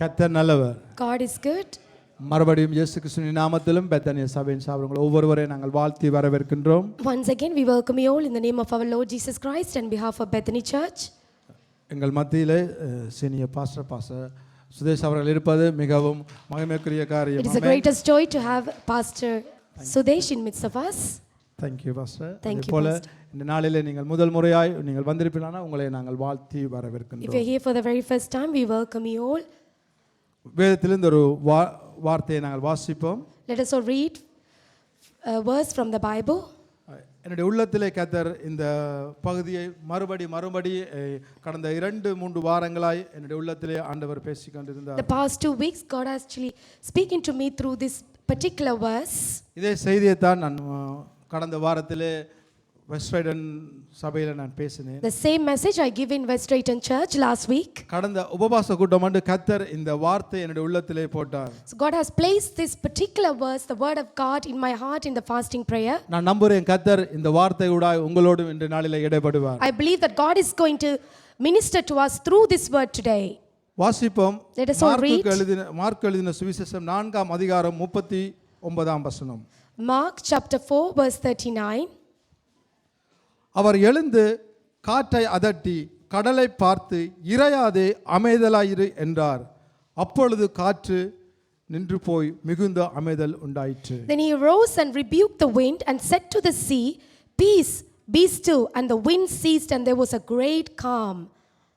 கர்த்தர் நல்லவர். God is good. மறுபடியும் இயேசு கிறிஸ்துவின் நாமத்திலும் பெத்தானியா சபையின் சார்பாக ஒவ்வொருவரையும் நாங்கள் வாழ்த்தி வரவேற்கின்றோம். Once again we welcome you all in the name of our Lord Jesus Christ and behalf of Bethany Church. எங்கள் மத்தியிலே சீனியர் பாஸ்டர் சுதேஷ் அவர்கள் இருப்பது மிகவும் மகிமைக்குரிய காரியம். It is the greatest joy to have Pastor Sudesh in midst of us. Thank you pastor. Thank you போல pastor. இந்த நாளிலே நீங்கள் முதல் முறையாய் நீங்கள் வந்திருப்பீங்கன்னா உங்களை நாங்கள் வாழ்த்தி If வரவேற்கின்றோம். you are here for the very first time, we welcome you all. வேதத்திலிருந்து ஒரு வார்த்தையை நாங்கள் வாசிப்போம். Let us all read a verse from the Bible. என்னுடைய உள்ளத்திலே கர்த்தர் இந்த பகுதியை மறுபடி கடந்த 2-3 வாரங்களாய் என்னுடைய உள்ளத்திலே ஆண்டவர் பேசிக் கொண்டிருந்தார். The past 2 weeks God actually speaking to me through this particular verse. இதே செய்தியை தான் நான் கடந்த வாரத்திலே வெஸ்ட்ரைடன் சபையில் நான் பேசினேன். The same message I give in West Drayton Church last week. கடந்த உபவாச கூட்டம் வந்து கர்த்தர் இந்த வார்த்தை என்னுடைய உள்ளத்திலே போட்டார். So God has placed this particular verse, the word of God, in my heart in the fasting prayer. நான் நம்புறேன் கர்த்தர் இந்த வார்த்தையோடாய் உங்களோடு இன்று நாளிலே இடைப்படுவார். I believe that God is going to minister to us through this word today. வாசிப்போம். Let us all read. Mark எழுதின சுவிசேஷம் 4ஆம் அதிகாரம் 39ஆம் வசனம். Mark chapter 4 verse 39. அவர் எழுந்து காற்றை அதட்டி கடலை பார்த்து இறையாதே அமைதலாயிரு என்றார். அப்பொழுது காற்று நின்று போய் மிகுந்த அமைதல் உண்டாயிற்று. Then he rose and rebuked the wind and said to the sea, Peace, be still. And the wind ceased and there was a great calm.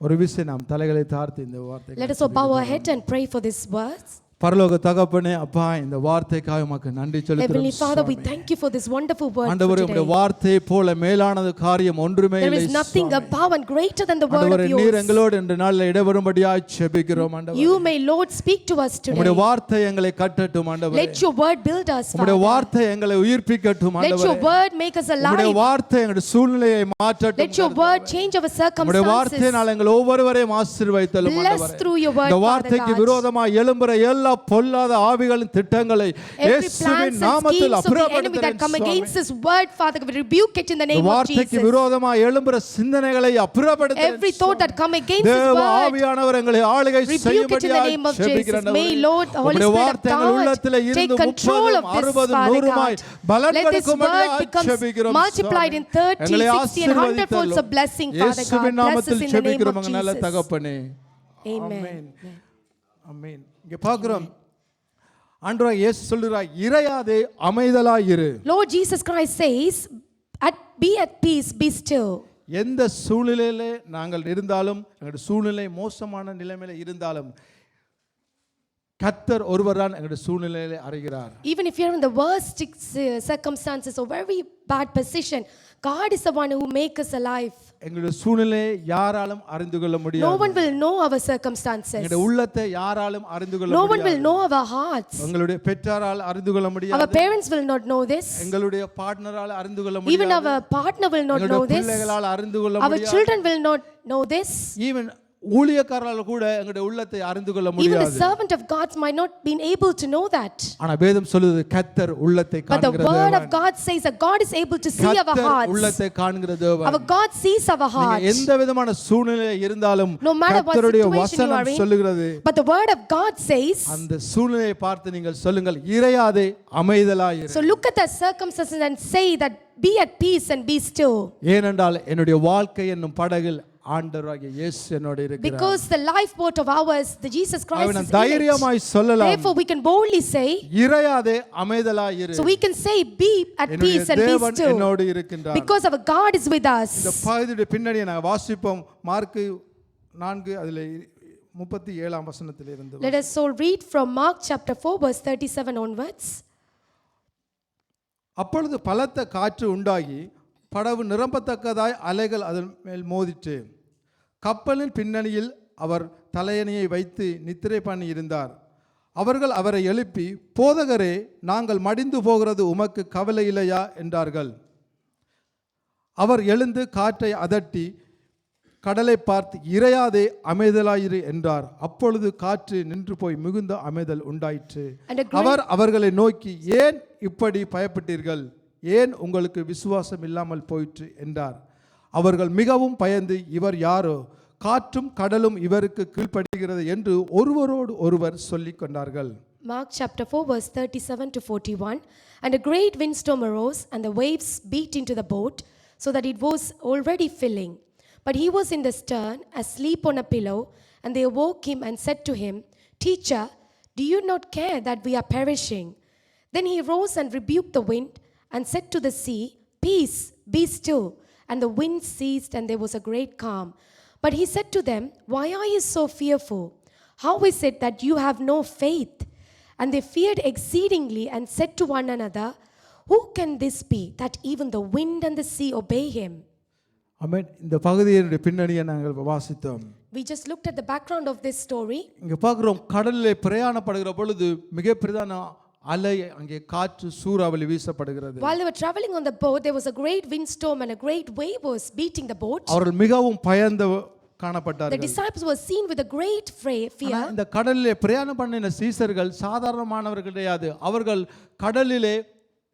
ஒரு விசை நாம் தலைகளை தாழ்த்தி இந்த வார்த்தை. Let us all bow our head and pray for this verse. பரலோக தகப்பனே அப்பா இந்த வார்த்தைக்காக உமக்கு நன்றி செலுத்துகிறோம். Heavenly Father, we thank you for this wonderful word ஆண்டவரே உம்முடைய வார்த்தை போல மேலானது காரியம் ஒன்றுமே இல்லை. There is nothing above and greater than the word of ஆண்டவரே yours. நீர் எங்களோடு இந்த நாளில் இடைவரும்படியாய் ஜெபிக்கிறோம் ஆண்டவரே. You may Lord speak to us today. உம்முடைய வார்த்தை எங்களை கட்டட்டும் ஆண்டவரே. Let your word build us, Father. உம்முடைய வார்த்தை எங்களை உயிர்ப்பிக்கட்டும் ஆண்டவரே. Let your word make us alive. உம்முடைய வார்த்தை எங்களுடைய சூழ்நிலையை மாற்றட்டும். Let your word change our circumstances. உம்முடைய வார்த்தையினால் எங்கள் ஒவ்வொருவரையும் ஆசீர்வதித்தலும் ஆண்டவரே. Bless through your word, இந்த Father வார்த்தைக்கு God. விரோதமாய் எழும்புற எல்லா பொல்லாத ஆவிகளின் திட்டங்களை இயேசுவின் நாமத்தில் அப்புறப்படுத்துகிறேன். come against this word, Father, we rebuke it in the name of Jesus. வார்த்தைக்கு விரோதமாய் எழும்புற சிந்தனைகளை அப்புறப்படுத்துகிறேன். Every thought that come against this தேவ word, ஆவியானவர் எங்களை ஆளுகை செய்யும்படியாய் ஜெபிக்கிறேன். may Lord, the Holy Spirit of God, take control of this, Father God. Let this word become multiplied in 30, 60 and 100 folds of blessing, Father God. Bless us in the name of Jesus. Amen. ஆமென். இங்க பார்க்கிறோம் ஆண்டவராகிய இயேசு சொல்றார் இறையாதே அமைதலாயிரு. Lord Jesus Christ says, be at peace, be still. எந்த சூழ்நிலையிலே நாங்கள் இருந்தாலும் எங்களுடைய சூழ்நிலை மோசமான நிலைமையில இருந்தாலும் கர்த்தர் ஒருவர்தான் எங்களுடைய சூழ்நிலையை அறிகிறார். Even if you're in the worst circumstances or very bad position, God is the one who makes us alive. எங்களுடைய சூழ்நிலையை யாராலும் அறிந்து கொள்ள முடியாது. No one will know our circumstances. எங்களுடைய உள்ளத்தை யாராலும் அறிந்து கொள்ள முடியாது. முடியாது. No one will know our hearts. எங்களுடைய பெற்றாரால் அறிந்து கொள்ள முடியாது. Our parents will not know this. எங்களுடைய பார்ட்னரால் அறிந்து கொள்ள முடியாது. Even our partner will not know this. பிள்ளைகளால் அறிந்து கொள்ள முடியாது. Our children will not know this. Even ஊழியக்காரரால் கூட எங்களுடைய உள்ளத்தை அறிந்து கொள்ள முடியாது. Even the servant of God might not been able to know that. ஆனா வேதம் சொல்லுது கர்த்தர் உள்ளத்தை காண்கிற தேவன். But the word of God says that God is able to see our hearts. கர்த்தர் உள்ளத்தை காண்கிற தேவன். Our God sees our hearts. நீங்க எந்த விதமான சூழ்நிலையில இருந்தாலும் கர்த்தருடைய வசனம் சொல்லுகிறது. But the word of God says, அந்த சூழ்நிலையை பார்த்து நீங்கள் சொல்லுங்கள் இறையாதே அமைதலாயிரு. So look at the circumstances and say that be at peace and be still. ஏனென்றால் என்னுடைய வாழ்க்கை என்னும் படகில் ஆண்டவராகிய இயேசு என்னோடு இருக்கிறார். Because the lifeboat of ours, the Jesus Christ is in it. தைரியமாய் சொல்லலாம். Therefore we can boldly say இறையாதே அமைதலாயிரு. So we can say be at peace and be still. என்னோடு இருக்கின்றார். Because our God is with us. இந்த பகுதியுடைய பின்னணியை நான் வாசிப்போம். Mark 4 அதிலே 37ஆம் வசனத்தில் இருந்து. Let us all read from Mark chapter 4 verse 37 onwards. அப்பொழுது பலத்த காற்று உண்டாகி படகு நிரம்பத்தக்கதாய் அலைகள் அதன் மேல் மோதிற்று. கப்பலின் பின்னணியில் அவர் தலையணையை வைத்து நித்திரை பண்ணி இருந்தார். அவர்கள் அவரை எழுப்பி போதகரே நாங்கள் மடிந்து போகிறது உமக்கு கவலை இல்லையா என்றார்கள். அவர் எழுந்து காற்றை அதட்டி கடலை பார்த்து இறையாதே அமைதலாயிரு என்றார். அப்பொழுது காற்று நின்று போய் மிகுந்த அமைதல் உண்டாயிற்று. அவர் அவர்களை நோக்கி ஏன் இப்படி பயப்பட்டீர்கள், ஏன் உங்களுக்கு விசுவாசம் இல்லாமல் போயிற்று என்றார். அவர்கள் மிகவும் பயந்து இவர் யாரோ காற்றும் கடலும் இவருக்கு கீழ்ப்படுகிறது என்று ஒருவரோடு ஒருவர் சொல்லிக் கொண்டார்கள். Mark chapter 4 verse 37 to 41. And a great windstorm arose, and the waves beat into the boat, so that it was already filling. But he was in the stern, asleep on a pillow, and they awoke him and said to him, Teacher, do you not care that we are perishing? Then he rose and rebuked the wind, and said to the sea, Peace, be still. And the wind ceased, and there was a great calm. But he said to them, Why are you so fearful? How is it that you have no faith? And they feared exceedingly and said to one another, Who can this be, that even the wind and the sea obey him? ஆமென். இந்த பகுதியினுடைய பின்னணியை நாங்கள் வாசித்தோம். We just looked at the background of this story. இங்க பார்க்கிறோம், கடலிலே பிரயாணப்படுகிற பொழுது மிக பிரதான அலை, அங்கே காற்று சூறாவளி வீசப்படுகிறது. While they were traveling on the boat, there was a great windstorm and a great wave was beating the boat. அவர்கள் மிகவும் பயந்து The காணப்பட்டார்கள். disciples were seen with a great fear. ஆனா, இந்த கடலிலே பிரயாணம் பண்ணின சீசர்கள் சாதாரணமானவர்கள் கிடையாது. அவர்கள் கடலிலே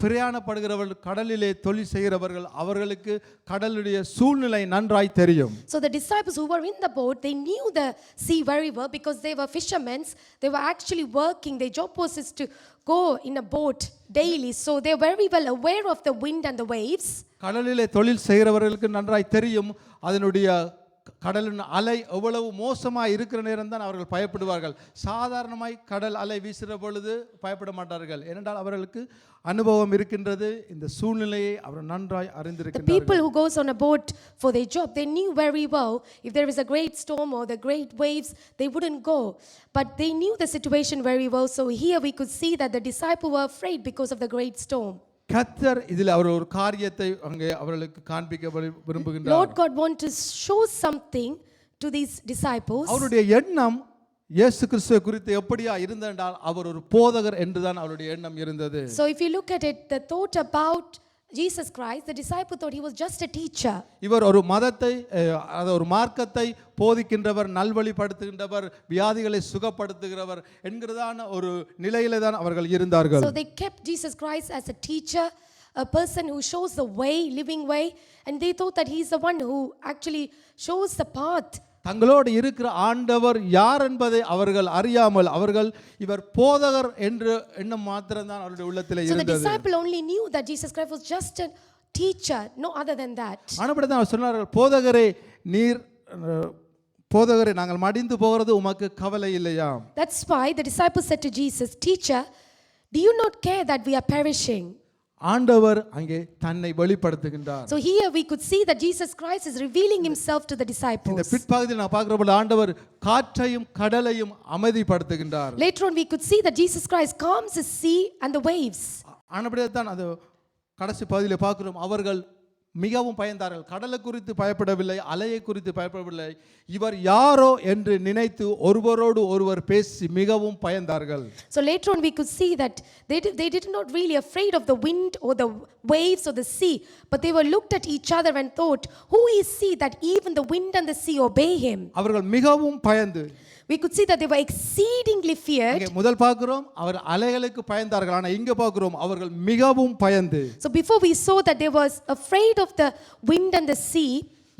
பிரயாணப்படுகிறவர்கள், கடலிலே தொழில் செய்கிறவர்கள், அவர்களுக்கு கடலுடைய சூழ்நிலை நன்றாய் தெரியும். So the disciples who were in the boat, they knew the sea very well because they were fishermen. They were actually working. Their job was is to go in a boat daily. So they are very well aware of the wind and the waves. கடலிலே தொழில் செய்கிறவர்களுக்கு நன்றாய் தெரியும் அதனுடைய கடலின் அலை எவ்வளவு மோசமாக இருக்கிற நேரம் தான் அவர்கள் பயப்படுவார்கள். சாதாரணமாய் கடல் அலை வீசுகிற பொழுது பயப்பட மாட்டார்கள். ஏனென்றால் அவர்களுக்கு அனுபவம் இருக்கின்றது. இந்த சூழ்நிலையை அவர் நன்றாய் The அறிந்திருக்கின்றார்கள். people who goes on a boat for their job, they knew very well if there is a great storm or the great waves, they wouldn't go. But they knew the situation very well. So here we could see that the disciples were afraid because of the great storm. கர்த்தர் இதில் அவர் ஒரு காரியத்தை அங்கே அவர்களுக்கு காண்பிக்க விரும்புகின்றார். Lord God wants to show something to these disciples. அவருடைய எண்ணம் இயேசு கிறிஸ்துவை குறித்து எப்படியா இருந்தென்றால் அவர் ஒரு போதகர் என்றுதான் அவருடைய எண்ணம் இருந்தது. So if you look at it, the thought about Jesus Christ, the disciple thought he was just a teacher. இவர் ஒரு மதத்தை, அது ஒரு மார்க்கத்தை போதிக்கின்றவர், நல்வழிப்படுத்துகின்றவர், வியாதிகளை சுகப்படுத்துகிறவர் என்கிறதான ஒரு நிலையில தான் அவர்கள் இருந்தார்கள். So they kept Jesus Christ as a teacher, a person who shows the way, living way, and they thought that he is the one who actually shows the path. தங்களோடு இருக்கிற ஆண்டவர் யார் என்பதை அவர்கள் அறியாமல் அவர்கள் இவர் போதகர் என்ற எண்ணம் மாத்திரம்தான் அவருடைய உள்ளத்தில் So the இருந்தது. disciple only knew that Jesus Christ was just a teacher, no other than that. ஆனபடிதான் அவர் சொன்னார்கள், போதகரே நீர் போதகரே நாங்கள் மடிந்து போகிறது உமக்கு கவலை இல்லையா? That's why the disciple said to Jesus, Teacher, do you not care that we are perishing? ஆண்டவர் அங்கே தன்னை வெளிப்படுத்துகின்றார். So here we could see that Jesus Christ is revealing himself to the இந்த disciples. பிற்பகுதியில் நான் பார்க்கிறபோது ஆண்டவர் காற்றையும் கடலையும் அமைதிப்படுத்துகின்றார். Later on we could see that Jesus Christ calms the sea and the waves. ஆனபடியே தான் அது கடைசி பகுதியில் பார்க்கிறோம், அவர்கள் மிகவும் பயந்தார்கள். கடலை குறித்து பயப்படவில்லை, அலையை குறித்து பயப்படவில்லை, இவர் யாரோ என்று நினைத்து ஒருவரோடு ஒருவர் பேசி மிகவும் பயந்தார்கள். So later on we could see that they did not really afraid of the wind or the waves or the sea, but they were looked at each other and thought, who is he that even the wind and the sea obey him? அவர்கள் மிகவும் பயந்து, We could see that they were exceedingly feared. முதல் பார்க்கிறோம் அவர் அலைகளுக்கு பயந்தார்கள், ஆனால் இங்க பார்க்கிறோம் அவர்கள் மிகவும் பயந்து. So before we saw that they was afraid of the wind and the sea,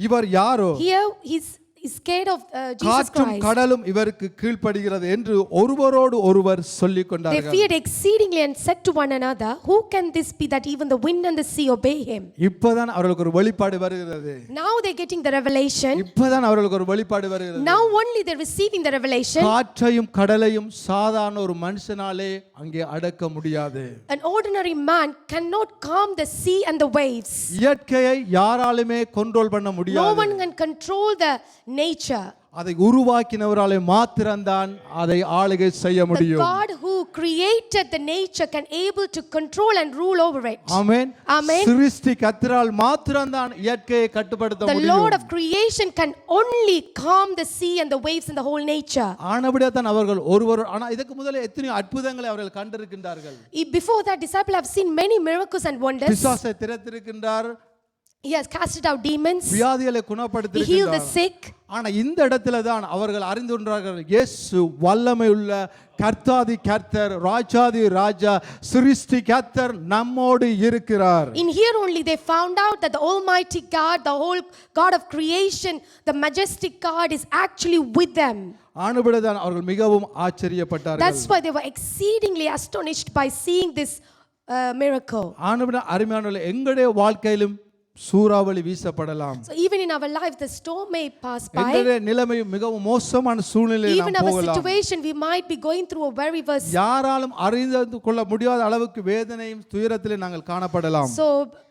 இவர் யாரோ, here he's scared of Jesus காற்றும் Christ. கடலும் இவருக்கு கீழ்ப்படுகிறது என்று ஒருவரோடு ஒருவர் சொல்லிக் They கொண்டார்கள். feared exceedingly and said to one another, who can this be that even the wind and the sea obey him? இப்பதான் அவர்களுக்கு ஒரு வெளிப்பாடு வருகிறது. Now they're getting the revelation. இப்பதான் அவர்களுக்கு ஒரு வெளிப்பாடு வருகிறது. Now only they're receiving the revelation. காற்றையும் கடலையும் சாதாரண ஒரு மனுஷனாலே அங்கே அடக்க முடியாது. An ordinary man cannot calm the sea and the waves. இயற்கையை யாராலுமே கண்ட்ரோல் பண்ண No முடியாது. one can control the nature. அதை உருவாக்கினவராலே மாத்திரம்தான் அதை ஆளுகை செய்ய The முடியும். God who created the nature can able to control and rule over it. Amen. Amen. சிருஷ்டி கர்த்தரால் மாத்திரம்தான் இயற்கையை கட்டுப்படுத்த The முடியும். Lord of creation can only calm the sea and the waves and the whole nature. ஆனபடியே தான் அவர்கள் ஒருவர், ஆனா இதுக்கு முதல்ல எத்தனை அற்புதங்களை அவர்கள் கண்டிருக்கின்றார்கள். Before that, disciples have seen many miracles and wonders. பிசாசை திறத்திருக்கின்றார், He has casted out demons. வியாதிகளை He healed the குணப்படுத்தியிருக்கிறார். sick. ஆனா இந்த இடத்துல தான் அவர்கள் அறிந்துன்றார்கள், இயேசு வல்லமை உள்ள கர்த்தாதி கர்த்தர், ராஜாதி ராஜா, சிருஷ்டி கர்த்தர் நம்மோடு இருக்கிறார். In here only they found out that the Almighty God, the whole God of creation, the majestic God is actually with them. ஆனபடிதான் அவர்கள் மிகவும் ஆச்சரியப்பட்டார்கள். That's why they were exceedingly astonished by seeing this miracle. ஆனபடிதான் அருமையானவர்களே, எங்களுடைய வாழ்க்கையிலும் சூறாவளி வீசப்படலாம். So even in our life the storm may pass by. எங்களுடைய நிலைமை மிகவும் மோசமான சூழ்நிலையில் Even நாம் our போகலாம். situation we might be going through a very worst. யாராலும் அறிந்து கொள்ள முடியாத அளவுக்கு வேதனையும் துயரத்திலே நாங்கள் காணப்படலாம். So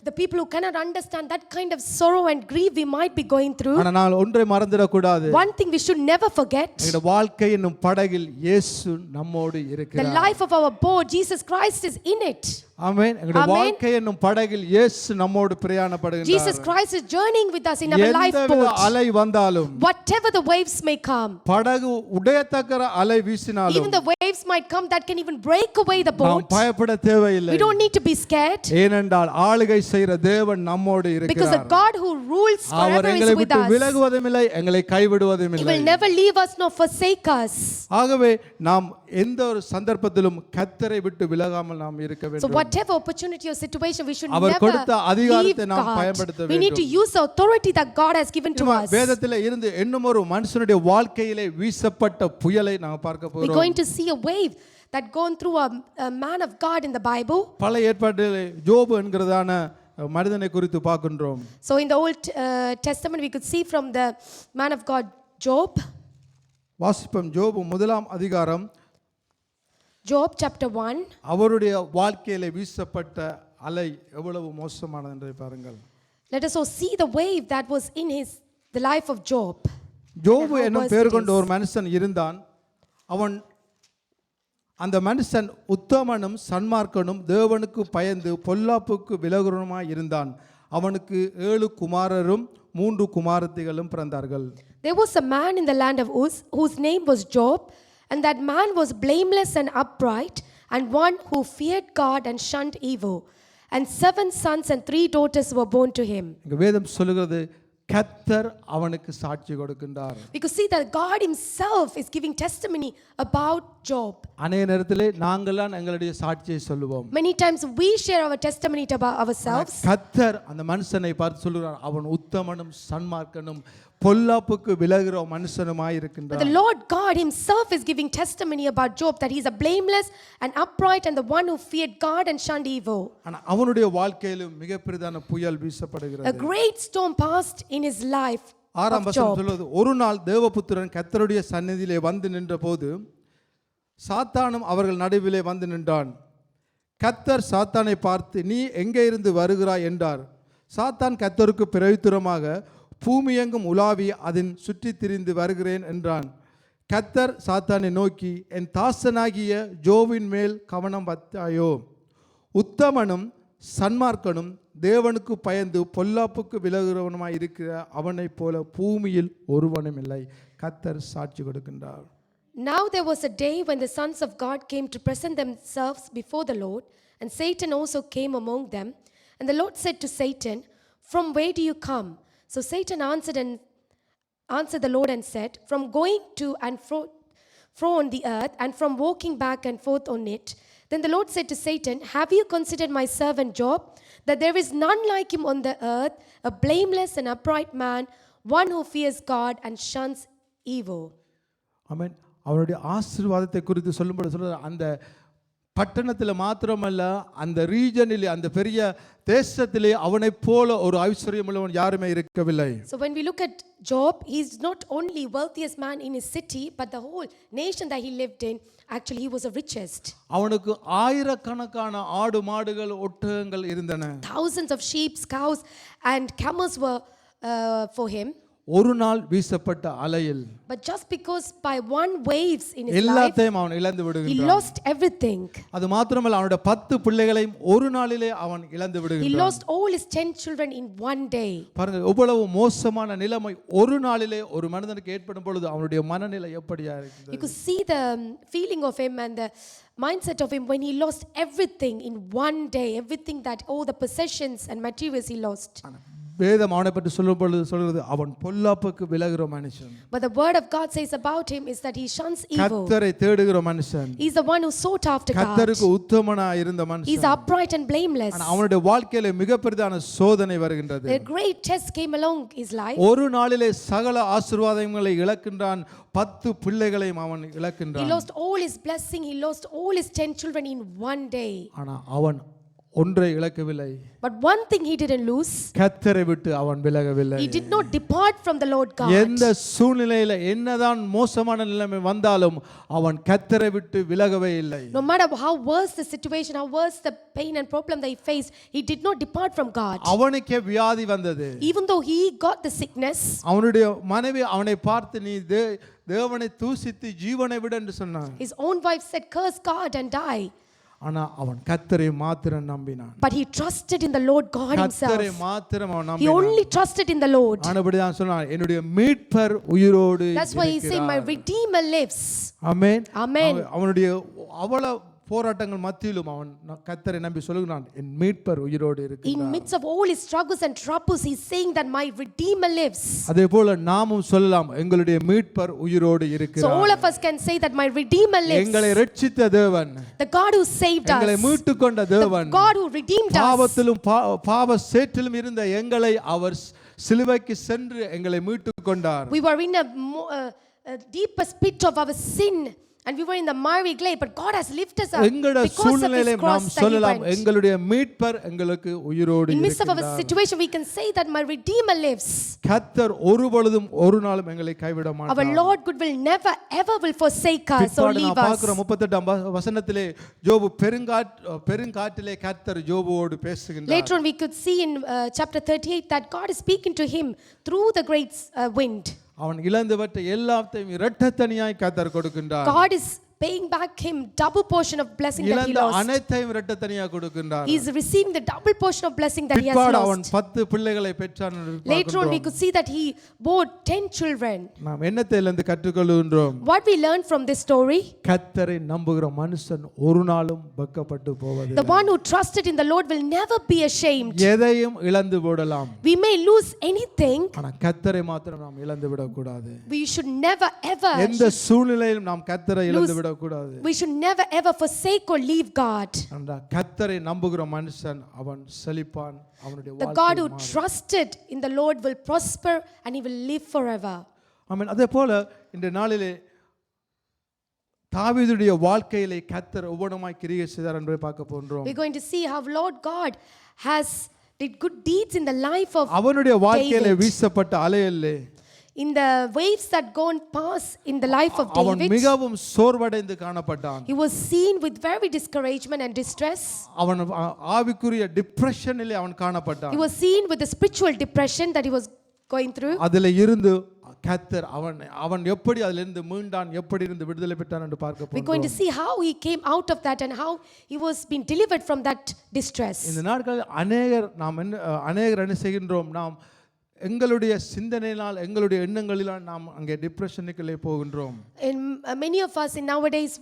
the people who cannot understand that kind of sorrow and grief we might be going through. ஆனா நான் ஒன்றை மறந்துடக்கூடாது. One thing we should never forget. எங்களுடைய வாழ்க்கை என்னும் படகில் இயேசு நம்மோடு The இருக்கிறார். life of our boat, Jesus Christ is in it. ஆமென். எங்களுடைய வாழ்க்கை என்னும் படகில் இயேசு நம்மோடு பிரயாணப்படுகிறார். Jesus Christ is journeying with us in our life boat. அலை வந்தாலும், Whatever the waves may come, படகு உடையத்தக்க அலை வீசினாலும், even the waves might come that can even break away the நாம் boat. பயப்பட தேவையில்லை. We don't need to be scared. ஏனென்றால் ஆளுகை செய்கிற தேவன் நம்மோடு Because the இருக்கிறார். God who rules our forever எங்களை is with விட்டு us. விலகுவதும் இல்லை, எங்களை கைவிடுவதும் He இல்லை. will never leave us nor forsake us. ஆகவே நாம் எந்த ஒரு சந்தர்ப்பத்திலும் கர்த்தரை விட்டு விலகாமல் நாம் இருக்க So வேண்டும். whatever opportunity or situation, we should our never கொடுத்த அதிகாரத்தை leave நாம் God. பயன்படுத்த We need to use the authority that God has given to us. வேதத்திலே இருந்து இன்னும் ஒரு மனுஷனுடைய வாழ்க்கையிலே வீசப்பட்ட புயலை நாம் பார்க்க We're போறோம். going to see a wave that gone through a man of God in the Bible. பழைய ஏற்பாட்டிலே யோபு என்கிறதான மனிதனை குறித்து பார்க்கின்றோம். So in the Old Testament we could see from the man of God Job. வாசிப்போம். யோபு முதலாம் அதிகாரம். Job chapter 1. அவருடைய வாழ்க்கையிலே வீசப்பட்ட அலை எவ்வளவு மோசமானது என்று பாருங்கள். Let us also see the wave that was in the life of Job. யோபு என்னும் பேர் கொண்ட ஒரு மனுஷன் இருந்தான். அவன் அந்த மனுஷன் உத்தமனும் சன்மார்க்கனும் தேவனுக்கு பயந்து பொல்லாப்புக்கு விலகுறனுமாய் இருந்தான். அவனுக்கு 7 குமாரரும் 3 குமாரத்திகளும் பிறந்தார்கள். There was a man in the land of Uz whose name was Job, and that man was blameless and upright, and one who feared God and shunned evil. And 7 sons and 3 daughters were born to him. இங்க வேதம் சொல்லுகிறது, கர்த்தர் அவனுக்கு சாட்சி கொடுக்கின்றார். We could see that God himself is giving testimony about Job. அநேக நேரத்திலே நாங்கள்லாம் எங்களுடைய சாட்சியை சொல்லுவோம். Many times we share our testimony about ourselves. கர்த்தர் அந்த மனுஷனை பார்த்து சொல்லுகிறார், அவன் உத்தமனும் சன்மார்க்கனும் பொல்லாப்புக்கு விலகுற மனுஷனுமாய் But இருக்கின்றார். the Lord God himself is giving testimony about Job, that he is a blameless and upright and the one who feared God and shunned evil. ஆனா அவனுடைய வாழ்க்கையிலும் மிகப்பெரிதான புயல் வீசப்படுகிறது. A great storm passed in his life ஆறாம் of வசனம் Job. சொல்வது, ஒரு நாள் தேவபுத்திரன் கர்த்தருடைய சந்நிதியிலே வந்து நின்றபோது சாத்தானும் அவர்கள் நடுவிலே வந்து நின்றான். கர்த்தர் சாத்தானை பார்த்து, நீ எங்கே இருந்து வருகிறாய் என்றார். சாத்தான் கர்த்தருக்கு பிரவித்துரமாக, பூமியெங்கும் உலாவி அதன் சுற்றி திரிந்து வருகிறேன் என்றான். கர்த்தர் சாத்தானை நோக்கி, என் தாசனாகிய ஜோவின் மேல் கவனம் வைத்தாயோ? உத்தமனும் சன்மார்க்கனும் தேவனுக்கு பயந்து பொல்லாப்புக்கு விலகுறவனுமாய் இருக்கிற அவனைப் போல பூமியில் ஒருவனும் இல்லை. கர்த்தர் சாட்சி கொடுக்கின்றார். Now there was a day when the sons of God came to present themselves before the Lord, and Satan also came among them. And the Lord said to Satan, from where do you come? So Satan answered the Lord and said, from going to and fro on the earth, and from walking back and forth on it. Then the Lord said to Satan, have you considered my servant Job, that there is none like him on the earth, a blameless and upright man, one who fears God and shuns evil? ஆமென். அவருடைய ஆசீர்வாதத்தை குறித்து சொல்லும்போது சொல்றார், அந்த பட்டணத்தில் மாத்திரமல்ல, அந்த ரீஜனிலே, அந்த பெரிய தேசத்திலே அவனைப் போல ஒரு ஐஸ்வர்யம் உள்ளவன் யாருமே இருக்கவில்லை. So when we look at Job, he's not only wealthiest man in his city, but the whole nation that he lived in, actually he was the richest. அவனுக்கு ஆயிரக்கணக்கான ஆடு மாடுகள் ஒட்டகங்கள் இருந்தன. Thousands of sheep, cows and camels were for him. ஒரு நாள் வீசப்பட்ட அலையில் But just because by one waves in his life, எல்லாத்தையும் அவன் இழந்து he விடுகிறான். lost everything. அது மாத்திரமல்ல, அவனுடைய 10 பிள்ளைகளையும் ஒரு நாளிலே அவன் இழந்து He விடுகிறான். lost all his 10 children in one day. பாருங்க, எவ்வளவு மோசமான நிலைமை ஒரு நாளிலே ஒரு மனிதனுக்கு ஏற்படும் பொழுது அவனுடைய மனநிலை எப்படியா You இருக்குது. could see the feeling of him and the mindset of him when he lost everything in one day, everything that all the possessions and materials he lost. வேதம் அவனை பற்றி சொல்லும் பொழுது சொல்கிறது அவன் பொல்லாப்புக்கு விலகுற மனுஷன். But the word of God says about him is that he shuns evil. கர்த்தரை தேடுகிற மனுஷன். He's the one who sought after God. கர்த்தருக்கு உத்தமனாய் இருந்த மனுஷன். He's upright and blameless. அவனுடைய வாழ்க்கையில மிகப்பெரிதான சோதனை வருகின்றது. A great test came along his life. ஒரு நாளிலே சகல ஆசீர்வாதங்களை இழக்கின்றான், 10 பிள்ளைகளையும் அவன் He இழக்கின்றான். lost all his blessing. He lost all his 10 children in one day. ஆனா அவன் ஒன்றை இழக்கவில்லை. But one thing he didn't lose. கர்த்தரை விட்டு அவன் விலகவில்லை. He did not depart from the Lord God. எந்த சூழ்நிலையில என்னதான் மோசமான நிலைமை வந்தாலும் அவன் கர்த்தரை விட்டு விலகவே இல்லை. No matter how worse the situation, how worse the pain and problem that he faced, he did not depart from God. அவனுக்கே வியாதி வந்தது. Even though he got the sickness, அவனுடைய மனைவி அவனை பார்த்து நீ தேவனை தூசித்து ஜீவனை விடு என்று சொன்னான். his own wife said, curse God and die. ஆனா அவன் கர்த்தரை மாத்திரம் நம்பினான். But he trusted in the Lord God himself. கர்த்தரை மாத்திரம் அவன் He நம்பினான். only trusted in the Lord. ஆனபடிதான் சொன்னான் என்னுடைய மீட்பர் உயிரோடு That's why he said, my Redeemer lives. Amen. Amen. அவனுடைய அவ்வளவு போராட்டங்கள் மத்தியிலும் அவன் கர்த்தரை நம்பி சொல்லுகிறான் என் மீட்பர் உயிரோடு இருக்கிறார். In midst of all his struggles and troubles, he's saying that my Redeemer lives. அதேபோல நாமும் சொல்லலாம் எங்களுடைய மீட்பர் உயிரோடு So இருக்கிறார். all of us can say that my Redeemer lives. எங்களை ரட்சித்த தேவன், The God who saved எங்களை us, மீட்டுக்கொண்ட the தேவன், God who redeemed us. பாவத்திலும் பாவ சேற்றிலும் இருந்த எங்களை அவர் சிலுவைக்கு சென்று எங்களை மீட்டுக்கொண்டார். We were in a deepest pit of our sin. And we were in the miry clay, but God has lifted us up எங்களுடைய because of சூழ்நிலையிலே his cross நாம் that he சொல்லலாம் went. எங்களுடைய மீட்பர் எங்களுக்கு உயிரோடு In midst of our இருக்கிறார். situation, we can say that my Redeemer lives. கர்த்தர் ஒருபொழுதும் ஒரு நாளும் எங்களை கைவிட Our மாட்டார். Lord good will never ever will forsake us or பிற்பாடு leave நாம் us. பார்க்கிறோம் 38 வசனத்திலே யோபு பெருங்காற்றிலே கர்த்தர் யோபுவோடு பேசுகின்றார். Later on we could see in chapter 38 that God is speaking to him through the great wind. அவன் இழந்தவற்றை எல்லாத்தையும் இரட்டத்தனியாய் கர்த்தர் கொடுக்கின்றார். God is paying back him double portion of blessing that he இழந்த lost. அனைத்தையும் இரட்டத்தனியாய் கொடுக்கின்றார். He is receiving the double portion of blessing that he has பிற்பாடு அவன் lost. 10 பிள்ளைகளை பெற்றான் என்று Later on we பார்க்கிறோம். could see that he bore 10 children. நாம் என்னத்திலிருந்து கற்றுக்கொள்கின்றோம்? What we learn from this story? கர்த்தரை நம்புகிற மனுஷன் ஒரு நாளும் வெட்கப்பட்டு The போவதில்லை. one who trusted in the Lord will never be ashamed. எதையும் இழந்து போடலாம், We may lose anything. ஆனா கர்த்தரை மாத்திரம் நாம் இழந்து விடக்கூடாது. We should never ever எந்த சூழ்நிலையிலும் நாம் கர்த்தரை இழந்து விடக்கூடாது. we should never ever forsake or leave God. அந்த கர்த்தரை நம்புகிற மனுஷன் அவன் செழிப்பான், அவனுடைய The God who trusted in the Lord will prosper and he will live forever. ஆமென். அதே போல இந்த நாளிலே தாவீதுடைய வாழ்க்கையிலே கர்த்தர் ஒவ்வொருமாய் கிரியை செய்தார் என்பதை பார்க்க போகிறோம். We're going to see how Lord God has did good deeds in the life of அவனுடைய வாழ்க்கையிலே David. வீசப்பட்ட அலையிலே In the waves that gone past in the life of அவன் David, மிகவும் சோர்வடைந்து காணப்பட்டான். he was seen with very discouragement and distress. அவன் ஆவிக்குரிய டிப்ரெஷனிலே அவன் காணப்பட்டான். He was seen with the spiritual depression that he was going through. அதிலே இருந்து கர்த்தர் அவன் எப்படி அதிலிருந்து மீண்டான், எப்படி இருந்து விடுதலை பெற்றான் என்று பார்க்க We're going to போகிறோம். see how he came out of that and how he was being delivered from that distress. இந்த நாட்களில் அநேகர் என்ன செய்கின்றோம், நாம் எங்களுடைய சிந்தனையினால் எங்களுடைய எண்ணங்களினால் நாம் அங்கே டிப்ரெஷனுக்குள்ளே போகின்றோம். And many of us in nowadays,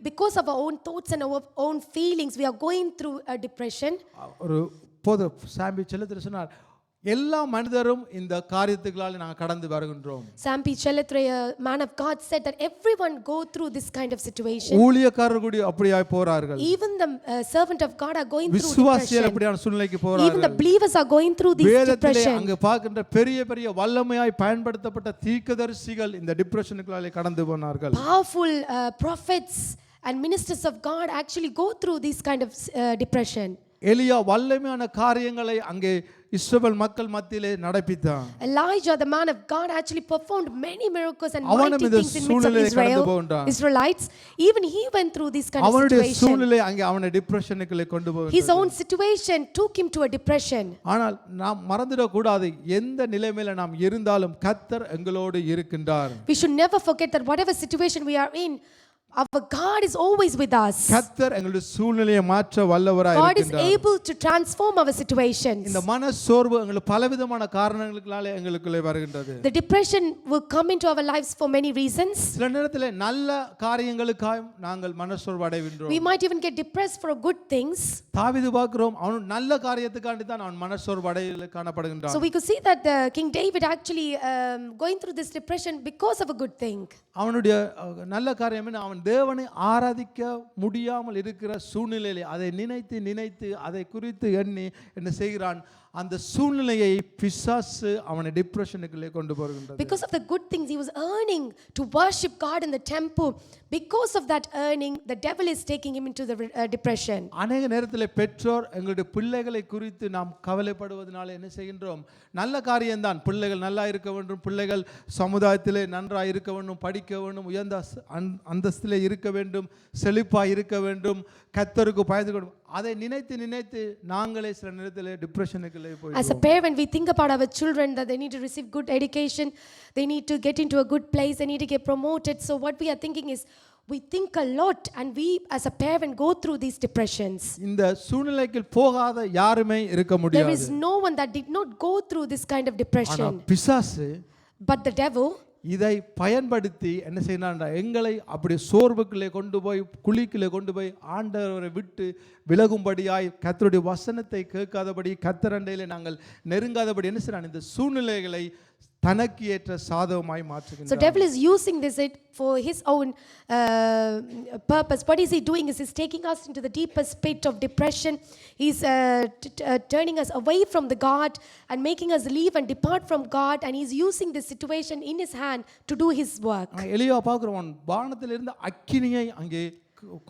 because of our own thoughts and our own feelings, we are going through a depression. ஒரு போது சாம்பி செல்லத்தில் சொன்னார், எல்லா மனிதரும் இந்த காரியத்துகளால் நாங்கள் கடந்து வருகின்றோம். Sampi Chelathre, a man of God, said that everyone go through this kind of situation. ஊழியக்காரர் கூட அப்படியாய் போறார்கள். Even the servant of God are going through விசுவாசிகள் depression. அப்படியான சூழ்நிலைக்கு Even போறார்கள். the believers are going through this வேதத்திலே depression. அங்க பார்க்கின்ற பெரிய பெரிய வல்லமையாய் பயன்படுத்தப்பட்ட தீர்க்கதரிசிகள் இந்த டிப்ரெஷனுக்குள்ளாலே கடந்து போனார்கள். Powerful prophets and ministers of God actually go through this kind of depression. எலியா வல்லமையான காரியங்களை அங்கே இஸ்ரவேல் மக்கள் மத்தியிலே நடப்பித்தான். Elijah, the man of God, actually performed many miracles and அவனும் mighty இந்த things in midst of சூழ்நிலையை கடந்து போகின்றான். Israelites. Even he went through this kind of அவனுடைய situation. சூழ்நிலை அங்கே அவனை டிப்ரெஷனுக்குள்ளே கொண்டு போகின்றது. His own situation took him to a depression. ஆனால் நாம் மறந்துடக்கூடாது, எந்த நிலைமையில நாம் இருந்தாலும் கர்த்தர் எங்களோடு இருக்கின்றார். We should never forget that whatever situation we are in, Our God is always with us. கர்த்தர் எங்களுடைய சூழ்நிலையை மாற்ற வல்லவராய் God is இருக்கிறார். able to transform our situations. இந்த மனசோர்வு எங்களுக்கு பலவிதமான காரணங்களுக்குனால எங்களுக்குள்ளே வருகின்றது. The depression will come into our lives for many reasons. சில நேரத்தில் நல்ல காரியங்களுக்காக நாங்கள் மனசோர்வு அடைகின்றோம். We might even get depressed for good things. தாவீது பார்க்கிறோம், அவன் நல்ல காரியத்துக்காண்டி தான் அவன் மனசோர்வு அடையில் காணப்படுகின்றான். So we could see that King David actually going through this depression because of a good thing. அவனுடைய நல்ல காரியம் என்ன? அவன் தேவனை ஆராதிக்க முடியாமல் இருக்கிற சூழ்நிலையிலே அதை நினைத்து நினைத்து அதை குறித்து எண்ணி என்ன செய்கிறான்? அந்த சூழ்நிலையை பிசாசு அவனை டிப்ரெஷனுக்குள்ளே கொண்டு போகின்றது. Because of the good things he was earning to worship God in the temple, because of that earning the devil is taking him into the depression. அநேக நேரத்தில் பெற்றோர் எங்களுடைய பிள்ளைகளை குறித்து நாம் கவலைப்படுவதனால என்ன செய்கின்றோம்? நல்ல காரியம்தான், பிள்ளைகள் நல்லா இருக்க வேண்டும், பிள்ளைகள் சமுதாயத்திலே நன்றாக இருக்க வேண்டும், படிக்க வேண்டும், உயர்ந்த அந்தஸ்திலே இருக்க வேண்டும், செழிப்பாக இருக்க வேண்டும், கர்த்தருக்கு பயந்து வேண்டும். அதை நினைத்து நினைத்து நாங்களே சில நேரத்தில் டிப்ரெஷனுக்குள்ளே போய் As a parent we think about our children that they need to receive good education, they need to get into a good place, they need to get promoted. So what we are thinking is we think a lot and we as a parent go through these depressions. இந்த சூழ்நிலைக்கு போகாத யாருமே இருக்க There முடியாது. is no one that did not go through this kind of depression. ஆனா பிசாசு But the devil இதை பயன்படுத்தி என்ன செய்யறான்டா? எங்களை அப்படி சோர்வுக்குள்ளே கொண்டு போய் குழிக்குள்ளே கொண்டு போய் ஆண்டவரை விட்டு விலகும்படியாய் கர்த்தருடைய வசனத்தை கேட்காதபடி கர்த்தர் அண்டையிலே நாங்கள் நெருங்காதபடி என்ன செய்யறான்? இந்த சூழ்நிலைகளை தனக்கு ஏற்ற சாதகமாய் மாற்றுகிறான். So devil is using this for his own purpose. What is he doing? Is he's taking us into the deepest pit of depression. He's turning us away from the God and making us leave and depart from God, and he's using this situation in his hand to do his work. எலியா பார்க்கிறோம், வானத்திலிருந்து அக்கினியை அங்கே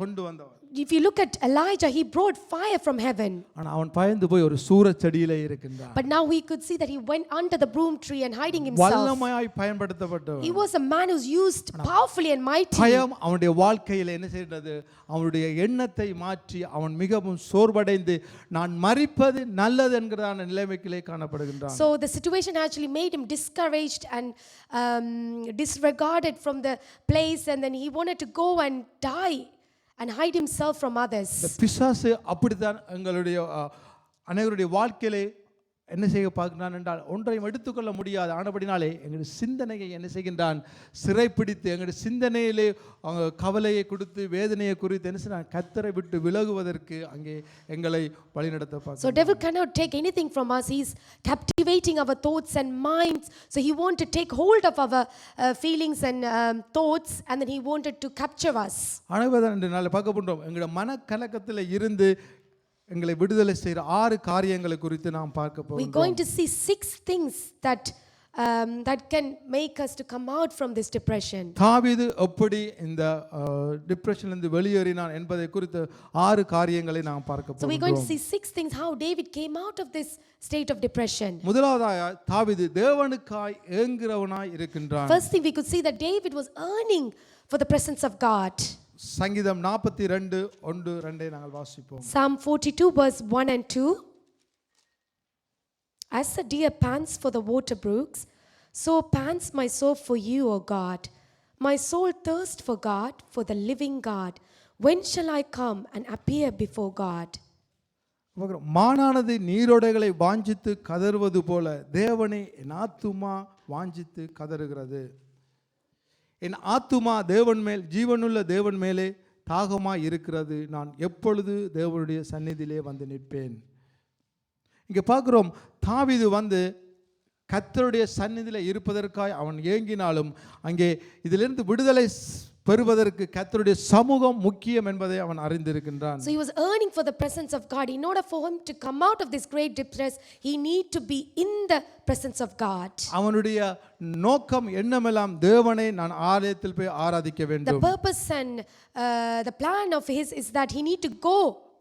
கொண்டு வந்தவன். If you look at Elijah, he brought fire from heaven. ஆனா அவன் பயந்து போய் ஒரு சூரச்செடியிலே இருக்கின்றான். But now we could see that he went under the broom tree and hiding himself. வல்லமையாய் பயன்படுத்தப்பட்டவன். He was a man who's used powerfully and mighty. பயம் அவனுடைய வாழ்க்கையில என்ன செய்தது? அவனுடைய எண்ணத்தை மாற்றி அவன் மிகவும் சோர்வடைந்து நான் மரிப்பது நல்லது என்கிறதான நிலைமைக்கிலே காணப்படுகின்றான். So the situation actually made him discouraged and disregarded from the place, and then he wanted to go and die and hide himself from others. பிசாசு அப்படித்தான் எங்களுடைய அனைவருடைய வாழ்க்கையிலே என்ன செய்ய பார்க்கிறான் என்றால் ஒன்றையும் எடுத்துக்கொள்ள முடியாது. ஆனபடினாலே எங்களுடைய சிந்தனையை என்ன செய்கின்றான்? சிறைப்பிடித்து எங்களுடைய சிந்தனையிலே கவலையை கொடுத்து வேதனையை குறித்து என்ன செய்யறான்? கர்த்தரை விட்டு விலகுவதற்கு அங்கே எங்களை வழிநடத்த பார்க்கிறான். So devil cannot take anything from us. He's captivating our thoughts and minds. So he wanted to take hold of our feelings and thoughts, and then he wanted to capture us. ஆனபடினால இன்று நாளை பார்க்க போன்றோம் எங்களுடைய மனக்கலக்கத்தில் இருந்து எங்களை விடுதலை செய்கிற 6 காரியங்களை குறித்து நாம் பார்க்க போகிறோம். We're going to see 6 things that can make us to come out from this depression. தாவீது எப்படி இந்த டிப்ரெஷன்ல இருந்து வெளியேறினான் என்பதை குறித்து 6 காரியங்களை நாம் பார்க்க போகிறோம். So we're going to see 6 things how David came out of this state of depression. முதலாவதாக தாவீது தேவனுக்காய் ஏங்குகிறவனாய் இருக்கின்றான். First thing we could see that David was earning for the presence of God. சங்கீதம் 42:1-2 நாங்கள் வாசிப்போம். Psalm 42 verse 1 and 2. As the deer pants for the water brooks, so pants my soul for you, O God. My soul thirsts for God, for the living God. When shall I come and appear before God? மானானது நீரோடைகளை வாஞ்சித்து கதறுவது போல தேவனை என் ஆத்துமா வாஞ்சித்து கதறுகிறது. என் ஆத்துமா தேவன் மேல், ஜீவனுள்ள தேவன் மேலே தாகமாய் இருக்கிறது. நான் எப்பொழுது தேவனுடைய சந்நிதியிலே வந்து நிற்பேன். இங்கே பார்க்கிறோம், தாவீது வந்து கர்த்தருடைய சந்நிதியிலே இருப்பதற்காய் அவன் ஏங்கினாலும் அங்கே இதிலிருந்து விடுதலை பெறுவதற்கு கர்த்தருடைய சமூகம் முக்கியம் என்பதை அவன் அறிந்திருக்கின்றான். So he was earning for the presence of God. In order for him to come out of this great distress, he need to be in the presence of God. அவனுடைய நோக்கம் என்னமெல்லாம் தேவனை நான் ஆலயத்தில் போய் ஆராதிக்க The வேண்டும். purpose and the plan of his is that he need to go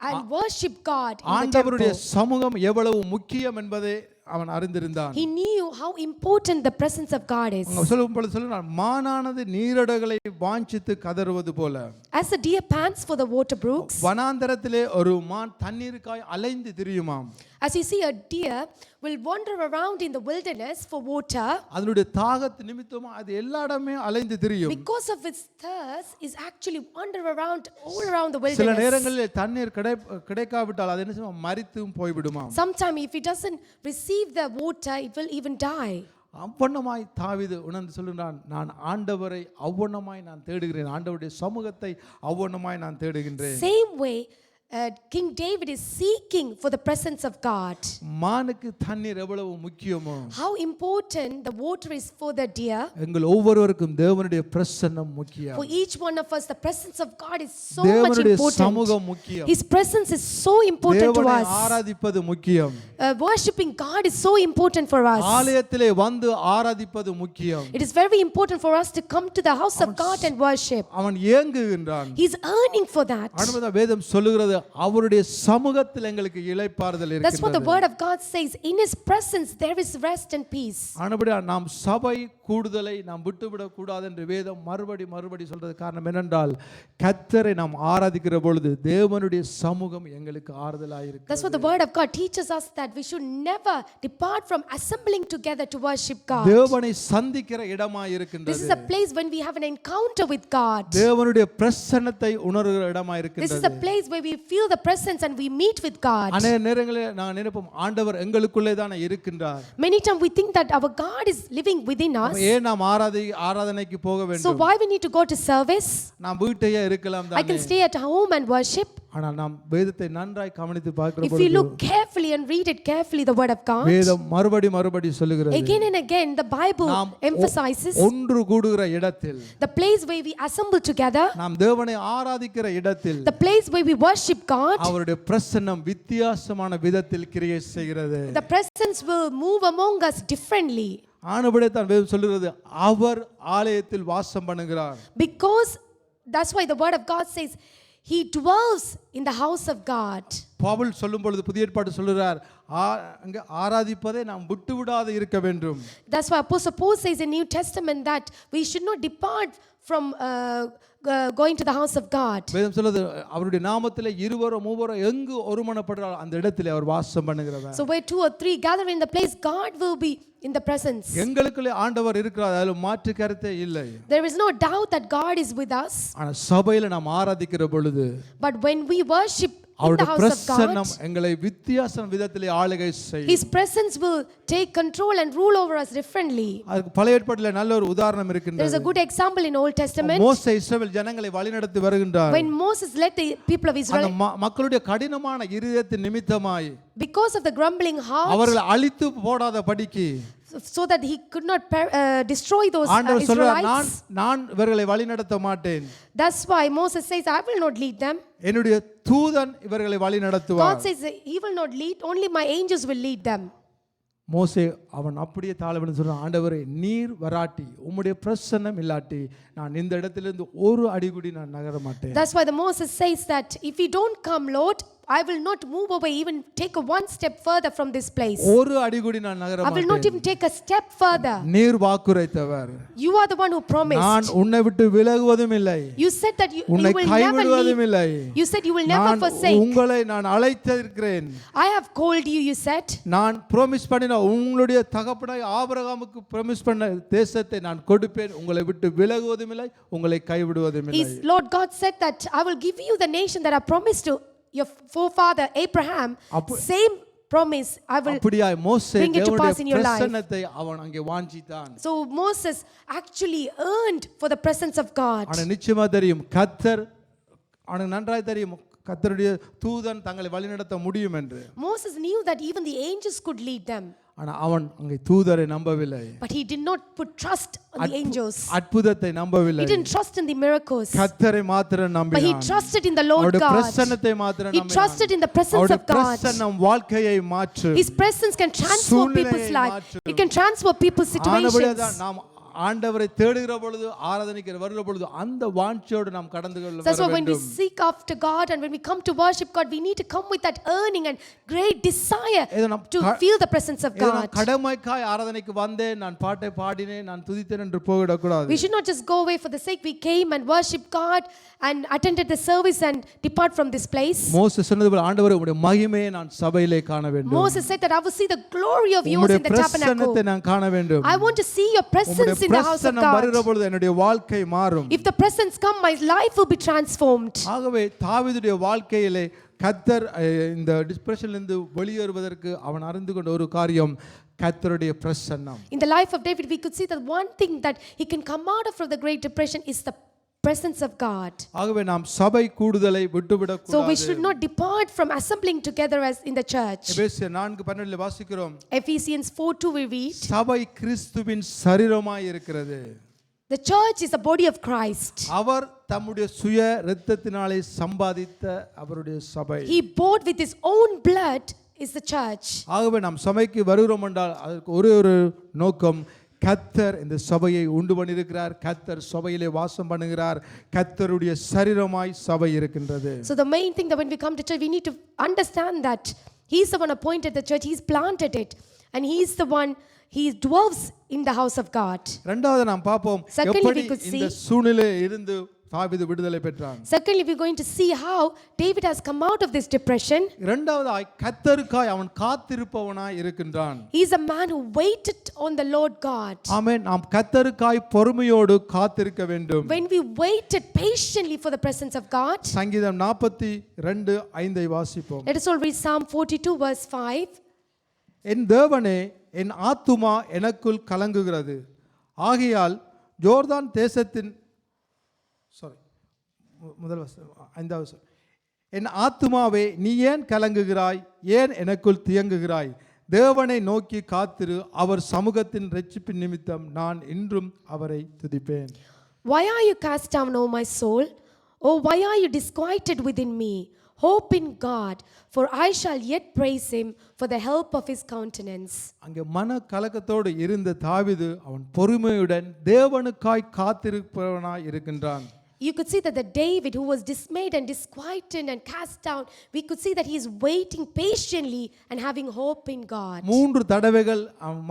and worship God in the ஆண்டவருடைய temple. சமூகம் எவ்வளவு முக்கியம் என்பதை அவன் அறிந்திருந்தான். He knew how important the presence of God is. சொல்லும் பொழுது சொல்லுறான், மானானது நீரடைகளை வாஞ்சித்து கதறுவது போல. As the deer pants for the water brooks. வனாந்தரத்திலே ஒரு மான் தண்ணீருக்காய் அலைந்து திரியுமாம். As you see, a deer will wander around in the wilderness for water. அதனுடைய தாகத்து நிமித்தமா அது எல்லா இடமே அலைந்து திரியும். Because of its thirst, is actually wander around all around the சில wilderness. நேரங்களில் தண்ணீர் கிடைக்காவிட்டால் அது என்ன செய்யும், மரித்தும் போய்விடுமாம். Sometime if it doesn't receive the water, it will even die. அவ்வண்ணமாய் தாவீது உணர்ந்து சொல்லுகிறான், நான் ஆண்டவரை அவ்வண்ணமாய் நான் தேடுகிறேன், ஆண்டவருடைய சமூகத்தை அவ்வண்ணமாய் நான் தேடுகின்றேன். Same way, King David is seeking for the presence of God. மானுக்கு தண்ணீர் எவ்வளவு முக்கியமோ, How important the water is for the deer. எங்கள் ஒவ்வொருவருக்கும் தேவனுடைய பிரசன்னம் முக்கியம். For each one of us, the presence of God is so much தேவனுடைய important. சமூகம் முக்கியம். His presence is so important to தேவனை us. ஆராதிப்பது முக்கியம். Worshipping God is so important for us. ஆலயத்திலே வந்து ஆராதிப்பது முக்கியம். It is very important for us to come to the house of God and worship. அவன் ஏங்குகின்றான். He is earning for that. அனுபவ வேதம் சொல்லுகிறது, அவருடைய சமூகத்தில் எங்களுக்கு இளைப்பாறுதல் இருக்கிறது. That's what the word of God says. In His presence there is rest and peace. ஆனபடியா நாம் சபை கூடுதலை நாம் விட்டுவிடக் கூடாது என்று வேதம் மறுபடி சொல்றது காரணம் என்னென்றால், கர்த்தரை நாம் ஆராதிக்கிற பொழுது தேவனுடைய சமூகம் எங்களுக்கு ஆறுதலாக இருக்கிறது. That's what the word of God teaches us, that we should never depart from assembling together to worship God. தேவனை சந்திக்கிற இடமாய் இருக்கின்றது. This is a place when we have an encounter with God. தேவனுடைய பிரசன்னத்தை உணர்கிற இடமாய் This is இருக்கின்றது. a place where we feel the presence and we meet with God. அநேக நேரங்களில் நான் நினைப்போம், ஆண்டவர் எங்களுக்குள்ளே தானே இருக்கின்றார், Many times we think that our God is living within us. ஏன் நாம் ஆராதனைக்கு போக So வேண்டும், why we need to go to service? நாம் வீட்டையே இருக்கலாம் I can தானே. stay at home and worship. ஆனால் நாம் வேதத்தை நன்றாய் கவனித்து பார்க்கிற If we பொழுது look carefully and read it carefully, the word of God, வேதம் மறுபடி சொல்லுகிறது, again and again the Bible நாம் emphasizes ஒன்று கூடுகிற இடத்தில், the place where we assemble together, நாம் தேவனை ஆராதிக்கிற இடத்தில் the place where we worship God. அவருடைய பிரசன்னம் வித்தியாசமான விதத்தில் கிரியை செய்கிறது. The presence will move among us differently. ஆனபடியே தான் வேதம் சொல்லுகிறது, அவர் ஆலயத்தில் வாசம் பண்ணுகிறார். Because that's why the word of God says He dwells in the house of God. Pavul சொல்லும் பொழுது புதிய ஏற்பாடு சொல்லுகிறார், அங்க ஆராதிப்பதை நாம் விட்டு விடாது இருக்க வேண்டும். That's why Apostle Paul says in New Testament that we should not depart from going to the house of God. வேதம் சொல்லுது, அவருடைய நாமத்திலே இருவரோ மூவரோ எங்கு ஒருமனப்படுறால் அந்த இடத்திலே அவர் வாசம் பண்ணுகிறவர். So where 2 or 3 gather in the place, God will be in the presence. எங்களுக்குள்ளே ஆண்டவர் இருக்கிறார், அதில் மாற்று கருத்தே இல்லை. There is no doubt that God is with us. ஆனால் சபையில நாம் ஆராதிக்கிற பொழுது But when we worship in the அவருடைய house of பிரசன்னம் God, எங்களை வித்தியாச விதத்திலே ஆளுகை செய்யும். His presence will take control and rule over us differently. அதுக்கு பழைய ஏற்பாட்டிலே நல்ல ஒரு உதாரணம் There is இருக்கின்றது. a good example in Old Testament. மோசே இஸ்ரவேல் ஜனங்களை வழிநடத்தி வருகின்றார். When Moses led the people of அந்த Israel, மக்களுடைய கடினமான இருதயத்தின் நிமித்தமாய் because of the grumbling heart, அவர்களை அழித்து போடாத படிக்கு so that he could not destroy those ஆண்டவர் சொல்றார், Israelites. நான் இவர்களை வழிநடத்த மாட்டேன், That's why Moses says, I will not lead them. என்னுடைய தூதன் இவர்களை வழி God நடத்துவார். says he will not lead, only my angels will lead them. மோசே அவன் அப்படியே தாழ்வன்னு சொல்றான், ஆண்டவரே நீர் வராட்டி, உம்முடைய பிரசன்னம் இல்லாட்டி நான் இந்த இடத்திலிருந்து ஒரு அடிகுடி நான் நகர மாட்டேன். That's why the Moses says that if you don't come, Lord, I will not move away, even take a one step further from this place. ஒரு அடிகுடி நான் நகர I will not மாட்டேன். even take a step further. நீர் வாக்குரைத்தவர், You are the one who promised. நான் உன்னை விட்டு விலகுவதும் இல்லை, You said that you உன்னை will never கைவிடுவதும் leave. இல்லை, You said you will never நான் forsake. உங்களை நான் அழைத்திருக்கிறேன், I have called you, you said. நான் ப்ராமிஸ் பண்ணின உங்களுடைய தகப்பனாய் ஆபிரகாமுக்கு ப்ராமிஸ் பண்ண தேசத்தை நான் கொடுப்பேன், உங்களை விட்டு விலகுவதும் இல்லை, உங்களை கைவிடுவதும் இல்லை. Lord God said that I will give you the nation that I promised to your forefather Abraham. Same promise I will அப்படியாய் மோசே bring it to pass in தேவனுடைய your life. பிரசன்னத்தை அவன் அங்கே வாஞ்சித்தான். So Moses actually earned for the presence of God. ஆனா நிச்சயமா தெரியும், கர்த்தர் அவனுக்கு நன்றாய் தெரியும், கர்த்தருடைய தூதன் தங்களை வழிநடத்த முடியும் என்று. Moses knew that even the angels could lead them. ஆனா அவன் அங்கே தூதரை நம்பவில்லை, But he did not put trust on the angels. அற்புதத்தை நம்பவில்லை, He didn't trust in the miracles. கர்த்தரை மாத்திரம் But he நம்பினான். trusted in the Lord அவருடைய God. பிரசன்னத்தை மாத்திரம் He நம்பினான். trusted in the presence அவருடைய of God. பிரசன்னம் வாழ்க்கையை மாற்றும். His presence can transform people's life. It can transform people's ஆனபடியே situations. தான் நாம் ஆண்டவரை தேடுகிற பொழுது ஆராதனைக்கு வருகிற பொழுது அந்த வாஞ்சையோடு நாம் கடந்து கொள்ள That's why when we வேண்டும். seek after God and when we come to worship God, we need to come with that earning and great desire ஏதோ நாம் to feel the presence of ஏதோ God. நான் கடமைக்காய் ஆராதனைக்கு வந்தேன், நான் பாட்டை பாடினேன், நான் துதித்தேன் என்று போய்விடக்கூடாது. We should not just go away for the sake we came and worship God and attended the service and depart from this place. மோசே சொன்னது போல ஆண்டவரே உம்முடைய மகிமையை நான் சபையிலே காண வேண்டும். Moses said that I will see the glory of yours உம்முடைய in the tabernacle. பிரசன்னத்தை நான் காண வேண்டும். I want to see your presence in the house of பிரசன்னம் வருகிற God. பொழுது என்னுடைய வாழ்க்கை மாறும். If the presence come, my life will be transformed. ஆகவே தாவீதுடைய வாழ்க்கையிலே கர்த்தர் இந்த டிப்ரெஷன்லிருந்து வெளியேறுவதற்கு அவன் அறிந்து கொண்ட ஒரு காரியம் கர்த்தருடைய பிரசன்னம். In the life of David, we could see that one thing that he can come out of from the Great Depression is the presence of God. ஆகவே நாம் சபை கூடுதலை விட்டுவிடக் கூடாது. So we should not depart from assembling together as in the church. எபேசியர் 4:12 வாசிக்கிறோம். Ephesians 4:2 we read. சபை கிறிஸ்துவின் சரீரமாய் இருக்கிறது. The church is the body of Christ. அவர் தம்முடைய சுய இரத்தத்தினாலே சம்பாதித்த அவருடைய சபை. He bought with his own blood is the church. ஆகவே நாம் சபைக்கு வருகிறோம் என்றால் அதற்கு ஒரே ஒரு நோக்கம், கர்த்தர் இந்த சபையை உண்டு பண்ணியிருக்கிறார், கர்த்தர் சபையிலே வாசம் பண்ணுகிறார், கர்த்தருடைய சரீரமாய் சபை இருக்கின்றது. So the main thing that when we come to church we need to understand that he's the one appointed the church, he's planted it and he's the one, he dwells in the house of God. இரண்டாவது நாம் பார்ப்போம் Secondly, எப்படி we could இந்த சூழ்நிலையில் இருந்து தாவீது விடுதலை பெற்றான். Secondly, we're going to see how David has come out of this depression. இரண்டாவதாய் கர்த்தருக்காய் அவன் காத்திருப்பவனாய் இருக்கின்றான். He is a man who waited on the Lord God. ஆமென். நாம் கர்த்தருக்காய் பொறுமையோடு காத்திருக்க வேண்டும். When we waited patiently for the presence of God. சங்கீதம் 42:5 வாசிப்போம். Let us all read Psalm 42 verse 5. என் தேவனே, என் ஆத்துமா எனக்குள் கலங்குகிறது, ஆகையால் யோர்தான் தேசத்தின் ஐந்தாவது என் ஆத்துமாவே நீ ஏன் கலங்குகிறாய், ஏன் எனக்குள் தியங்குகிறாய், தேவனை நோக்கி காத்திரு, அவர் சமூகத்தின் இரட்சிப்பின் நிமித்தம் நான் இன்றும் அவரை துதிப்பேன். Why are you cast down, O my soul? Oh, why are you disquieted within me? Hope in God, for I shall yet praise him for the help of his countenance. அங்கே மன கலக்கத்தோடு இருந்த தாவீது அவன் பொறுமையுடன் தேவனுக்காய் காத்திருப்பவனாய் இருக்கின்றான். You could see that the David who was dismayed and disquieted and cast down, we could see that he is waiting patiently and having hope in God. 3 தடவைகள் அவன்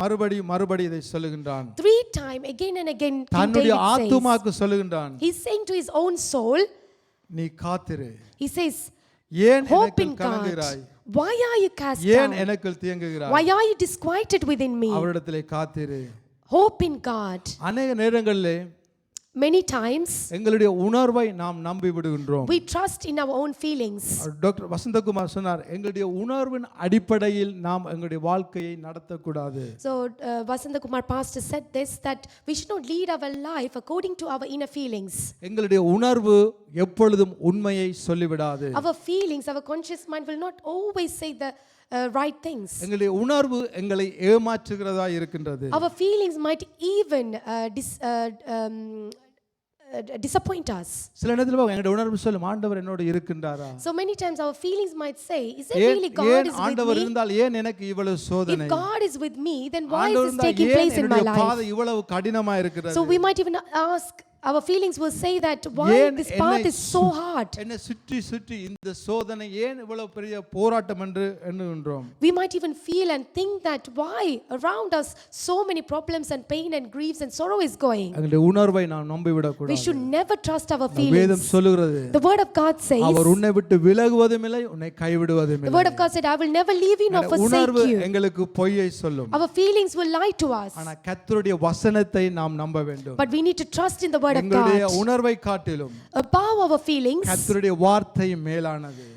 மறுபடி இதை சொல்லுகின்றான். 3 times again and again தன்னுடைய ஆத்துமாக்கு சொல்லுகின்றான். He's saying to his own soul, நீ காத்திரு. He says, ஏன் hope in எனக்குள் God. கலங்குகிறாய், Why are you cast ஏன் down? எனக்குள் தியங்குகிறாய், Why are you disquieted within me? அவரிடத்திலே காத்திரு. Hope in God. அநேக நேரங்களிலே Many times எங்களுடைய உணர்வை நாம் நம்பி விடுகின்றோம். we trust in our own feelings. Doctor Vasanthakumar சொன்னார், எங்களுடைய உணர்வின் அடிப்படையில் நாம் எங்களுடைய வாழ்க்கையை நடத்தக்கூடாது. So Vasanta Kumar pastor said this, that we should not lead our life according to our inner feelings. எங்களுடைய உணர்வு எப்பொழுதும் உண்மையை சொல்லிவிடாது. Our feelings, our conscious mind will not always say the right things. எங்களுடைய உணர்வு எங்களை ஏமாற்றுகிறதா இருக்கின்றது. Our feelings might even disappoint us. சில நேரத்துல எங்களுடைய உணர்வு சொல்லும், ஆண்டவர் என்னோடு இருக்கின்றாரா. So many times our feelings might say, is it really God is with ஆண்டவர் me? இருந்தால் ஏன் எனக்கு இவ்வளவு சோதனை? If God is with me, then why is ஆண்டவர் this இருந்தால் taking ஏன் place in my என்னுடைய பாதை life? இவ்வளவு கடினமா இருக்கிறது? So we might even ask, our feelings will say that why ஏன் this path is so hard. என்னை சுற்றி இந்த சோதனை ஏன் இவ்வளவு பெரிய போராட்டம் என்று எண்ணுகின்றோம். We might even feel and think that why around us so many problems and pain and griefs and sorrow is going. எங்களுடைய உணர்வை நாம் நம்பி விட We கூடாது. should never trust our வேதம் feelings. சொல்லுகிறது, The word of God says, அவர் உன்னை விட்டு விலகுவதும் இல்லை, உன்னை கைவிடுவதும் the இல்லை. word of God said, I will never leave you nor forsake உணர்வு you. எங்களுக்கு பொய்யை சொல்லும். Our feelings will lie to us, ஆனா கர்த்தருடைய வசனத்தை நாம் நம்ப வேண்டும். but we need to trust in the word of எங்களுடைய God. உணர்வை காட்டிலும் Above our feelings, கர்த்தருடைய வார்த்தை மேலானது.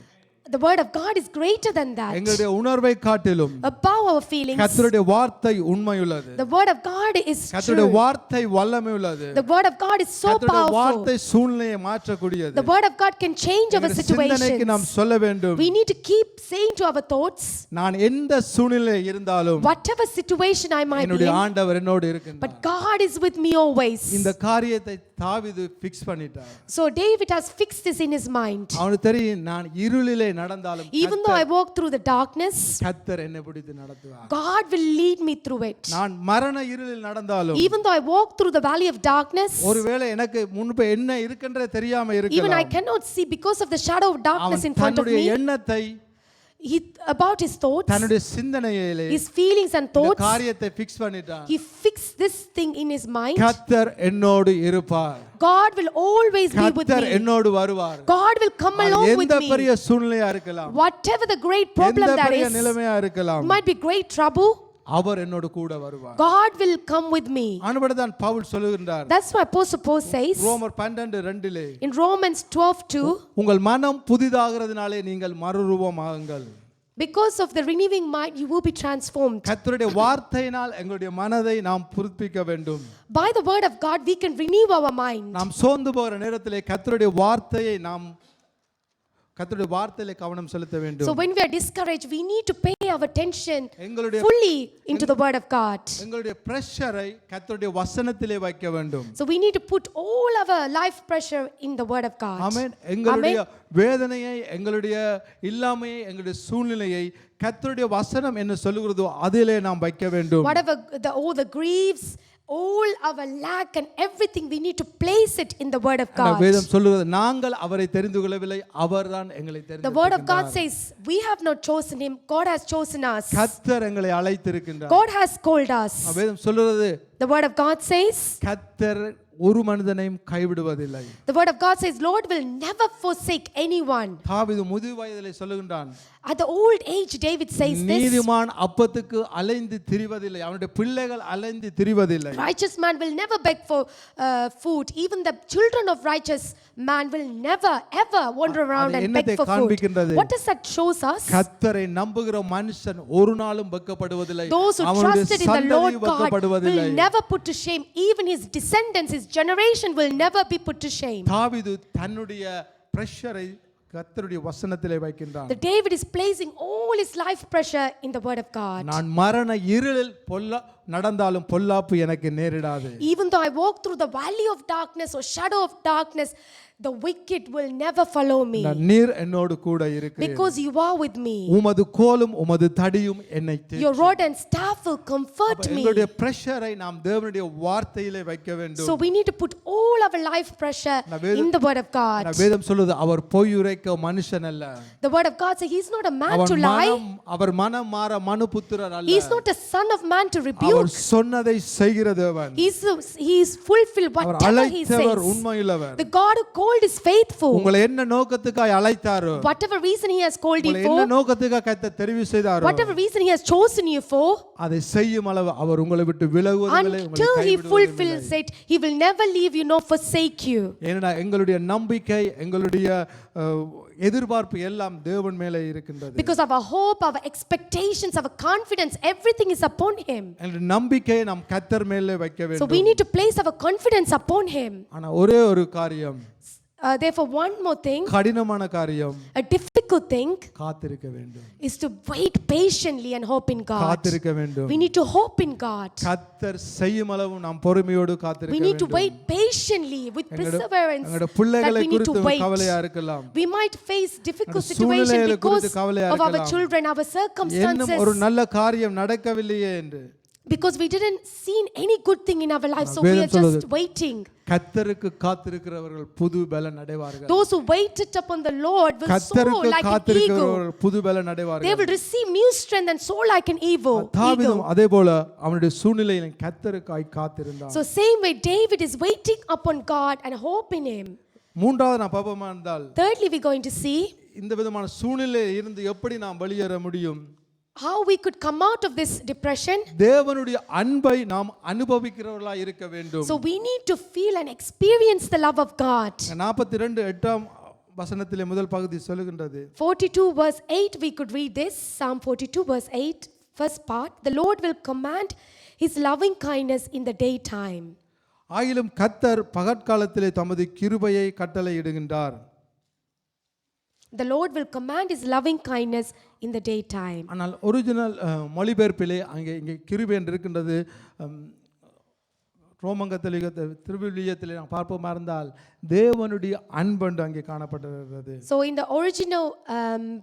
the word of God is greater than that. எங்களுடைய உணர்வை காட்டிலும் Above our feelings, கர்த்தருடைய வார்த்தை உண்மையுள்ளது. the word of God is கர்த்தருடைய true. வார்த்தை வல்லமையுள்ளது. The word of God is so கர்த்தருடைய powerful. வார்த்தை சூழ்நிலையை மாற்றக்கூடியது. The word of God can change our எங்களுடைய சிந்தனைக்கு நாம் situations. சொல்ல வேண்டும், We need to keep saying to our thoughts, நான் எந்த சூழ்நிலை இருந்தாலும் whatever situation I might be என்னுடைய in, ஆண்டவர் என்னோடு இருக்கின்றார். but God is with me always. இந்த காரியத்தை தாவீது ஃபிக்ஸ் பண்ணிட்டார். So David has fixed this in his mind. அவனுக்கு தெரியும் நான் இருளிலே நடந்தாலும் Even though I walk through the darkness, கர்த்தர் என்னை பிடித்து நடத்துவார். God will lead me through it. நான் மரண இருளில் நடந்தாலும் Even though I walk through the valley of darkness, ஒருவேளை எனக்கு முன்பு என்ன இருக்குன்றே தெரியாம even இருக்கலாம். I cannot see because of the shadow of darkness in front of தன்னுடைய me. எண்ணத்தை About his thoughts, தன்னுடைய சிந்தனையிலே his feelings and இந்த thoughts, காரியத்தை ஃபிக்ஸ் பண்ணிட்டான். he fixed this thing in his mind. கர்த்தர் என்னோடு இருப்பார். God will always be with கர்த்தர் me. என்னோடு வருவார். God will come along with எந்த me. பெரிய சூழ்நிலையா இருக்கலாம், Whatever the great problem எந்த that பெரிய is, நிலைமையா இருக்கலாம், it might be great trouble, அவர் என்னோடு கூட வருவார். God will come with me. ஆனபடிதான் Pavul சொல்லுகின்றார் That's why Apostle Paul says ரோமர் 12:2 in Romans 12:2, உங்கள் மனம் புதிதாகிறதுனாலே நீங்கள் மறுரூபமாகுங்கள். because of the renewing mind you will be transformed. கர்த்தருடைய வார்த்தையினால் எங்களுடைய மனதை நாம் புதுப்பிக்க வேண்டும். By the word of God we can renew our mind. நாம் சோர்ந்து போகிற நேரத்திலே கர்த்தருடைய வார்த்தையை நாம் கர்த்தருடைய வார்த்தையிலே கவனம் செலுத்த வேண்டும். So when we are discouraged, we need to pay our attention எங்களுடைய fully into the word of God. எங்களுடைய பிரஷரை கர்த்தருடைய வசனத்திலே வைக்க வேண்டும். So we need to put all our life pressure in the word of God. ஆமென். எங்களுடைய வேதனையை, எங்களுடைய இல்லாமையை, எங்களுடைய சூழ்நிலையை கர்த்தருடைய வசனம் என்ன சொல்லுகிறதோ அதிலே நாம் வைக்க வேண்டும். Whatever all the griefs, all our lack and everything, we need to place it in the word of God. வேதம் சொல்லுகிறது நாங்கள் அவரை தெரிந்து கொள்ளவில்லை, அவர்தான் எங்களை தெரிந்து The word of God says we have not chosen him, God has chosen us. கர்த்தர் எங்களை அழைத்திருக்கின்றார். God has called us. வேதம் சொல்லுகிறது The word of God says கர்த்தர் ஒரு மனிதனையும் கைவிடுவதில்லை. The word of God says Lord will never forsake anyone. தாவீது முதிர் வயதிலே சொல்லுகின்றான், At the old age David says this, நீதிமான் அப்பத்துக்கு அலைந்து திரிவதில்லை, அவனுடைய பிள்ளைகள் அலைந்து திரிவதில்லை. righteous man will never beg for food, even the children of righteous man will never ever wander around and beg for food. What does that shows us? கர்த்தரை நம்புகிற மனுஷன் ஒரு நாளும் வெட்கப்படுவதில்லை. Those who trusted in the Lord God will never put to shame, even his descendants, his generation will never be put to shame. தாவீது தன்னுடைய பிரஷரை கர்த்தருடைய வசனத்திலே வைக்கின்றான். The David is placing all his life pressure in the word of God. நான் மரண இருளில் நடந்தாலும் பொல்லாப்பு எனக்கு நேரிடாது. Even though I walk through the valley of darkness or shadow of darkness, the wicked will never follow me. நீர் என்னோடு கூட இருக்கிறீர். Because you are with me. உமது கோலும் உமது தடியும் என்னை தேற்றும். Your rod and staff will comfort me. எங்களுடைய பிரஷரை நாம் தேவனுடைய வார்த்தையிலே வைக்க வேண்டும். So we need to put all our life pressure in the word of God. வேதம் சொல்லுது அவர் பொய் உரைக்க மனுஷன் அல்ல. The word of God says he is not a man to lie. அவர் மனம் மாற மனுபுத்திரர் அல்ல. He is not a son of man to rebuke. அவர் சொன்னதை செய்கிற தேவன். He is fulfill whatever he says. உண்மையுள்ளவர். The God who called is faithful. உங்களை என்ன நோக்கத்துக்காய் அழைத்தாரோ, whatever reason he has called you for, என்ன நோக்கத்துக்காக கர்த்தர் தெரிவு செய்தாரோ, whatever reason he has chosen you for, அதை செய்யும் அளவு அவர் உங்களை விட்டு விலகுவதில்லை, உங்களை until he கைவிடுவதில்லை. fulfills it, he will never leave you nor forsake you. ஏன்னா எங்களுடைய நம்பிக்கை, எங்களுடைய எதிர்பார்ப்பு எல்லாம் தேவன் மேலே இருக்கின்றது. Because our hope, our expectations, our confidence, everything is upon him. எங்களுடைய நம்பிக்கையை நாம் கர்த்தர் மேலே வைக்க வேண்டும். So we need to place our confidence upon him. ஆனா ஒரே ஒரு காரியம், therefore one more thing, கடினமான காரியம், a difficult thing, காத்திருக்க வேண்டும். is to wait patiently and hope in God. காத்திருக்க வேண்டும். We need to hope in God. கர்த்தர் செய்யும் அளவு நாம் பொறுமையோடு காத்திருக்க We வேண்டும். need to wait patiently with perseverance. எங்களுடைய That பிள்ளைகளை we need to குறித்து wait. கவலையா இருக்கலாம். We might face difficult அந்த situations சூழ்நிலைகளை because குறித்து கவலையா of our இருக்கலாம். children, our இன்னும் circumstances, ஒரு நல்ல காரியம் நடக்கவில்லையே என்று. because we didn't see any good thing in our life, so we are just waiting. கர்த்தருக்கு காத்திருக்கிறவர்கள் புது பலன் அடைவார்கள். Those who waited upon the Lord will soar கர்த்தருக்கு like an eagle. காத்திருக்கிறவர்கள் புது பலன் They அடைவார்கள். will receive new strength and soar like an eagle. தாவீதும் அதேபோல அவனுடைய சூழ்நிலையில் கர்த்தருக்காய் காத்திருந்தான். So same way David is waiting upon God and hope in him. மூன்றாவது நான் பாப்போமா இருந்தால், Thirdly, we're going to see இந்த விதமான சூழ்நிலையில் இருந்து எப்படி நாம் வெளியேற முடியும், how we could come out of this depression. தேவனுடைய அன்பை நாம் அனுபவிக்கிறவர்களாய் இருக்க வேண்டும். So we need to feel and experience the love of God. 42:8 வசனத்திலே முதல் பகுதி சொல்லுகின்றது. 42 verse 8 we could read this. Psalm 42 verse 8, first part. The Lord will command his loving kindness in the daytime. ஆயிலும் கர்த்தர் பகற்காலத்திலே தமது கிருபையை கட்டளையிடுகின்றார். The Lord will command his loving kindness in the daytime. ஆனால் original மொழிபெயர்ப்பிலே இங்கே கிருபை என்று இருக்கின்றது. ரோமன் கத்தோலிக்க திருவிவிலியத்தில் நாம் பார்ப்போமா இருந்தால் தேவனுடைய அன்பு அங்கே காணப்பட்டிருக்கிறது. So in the original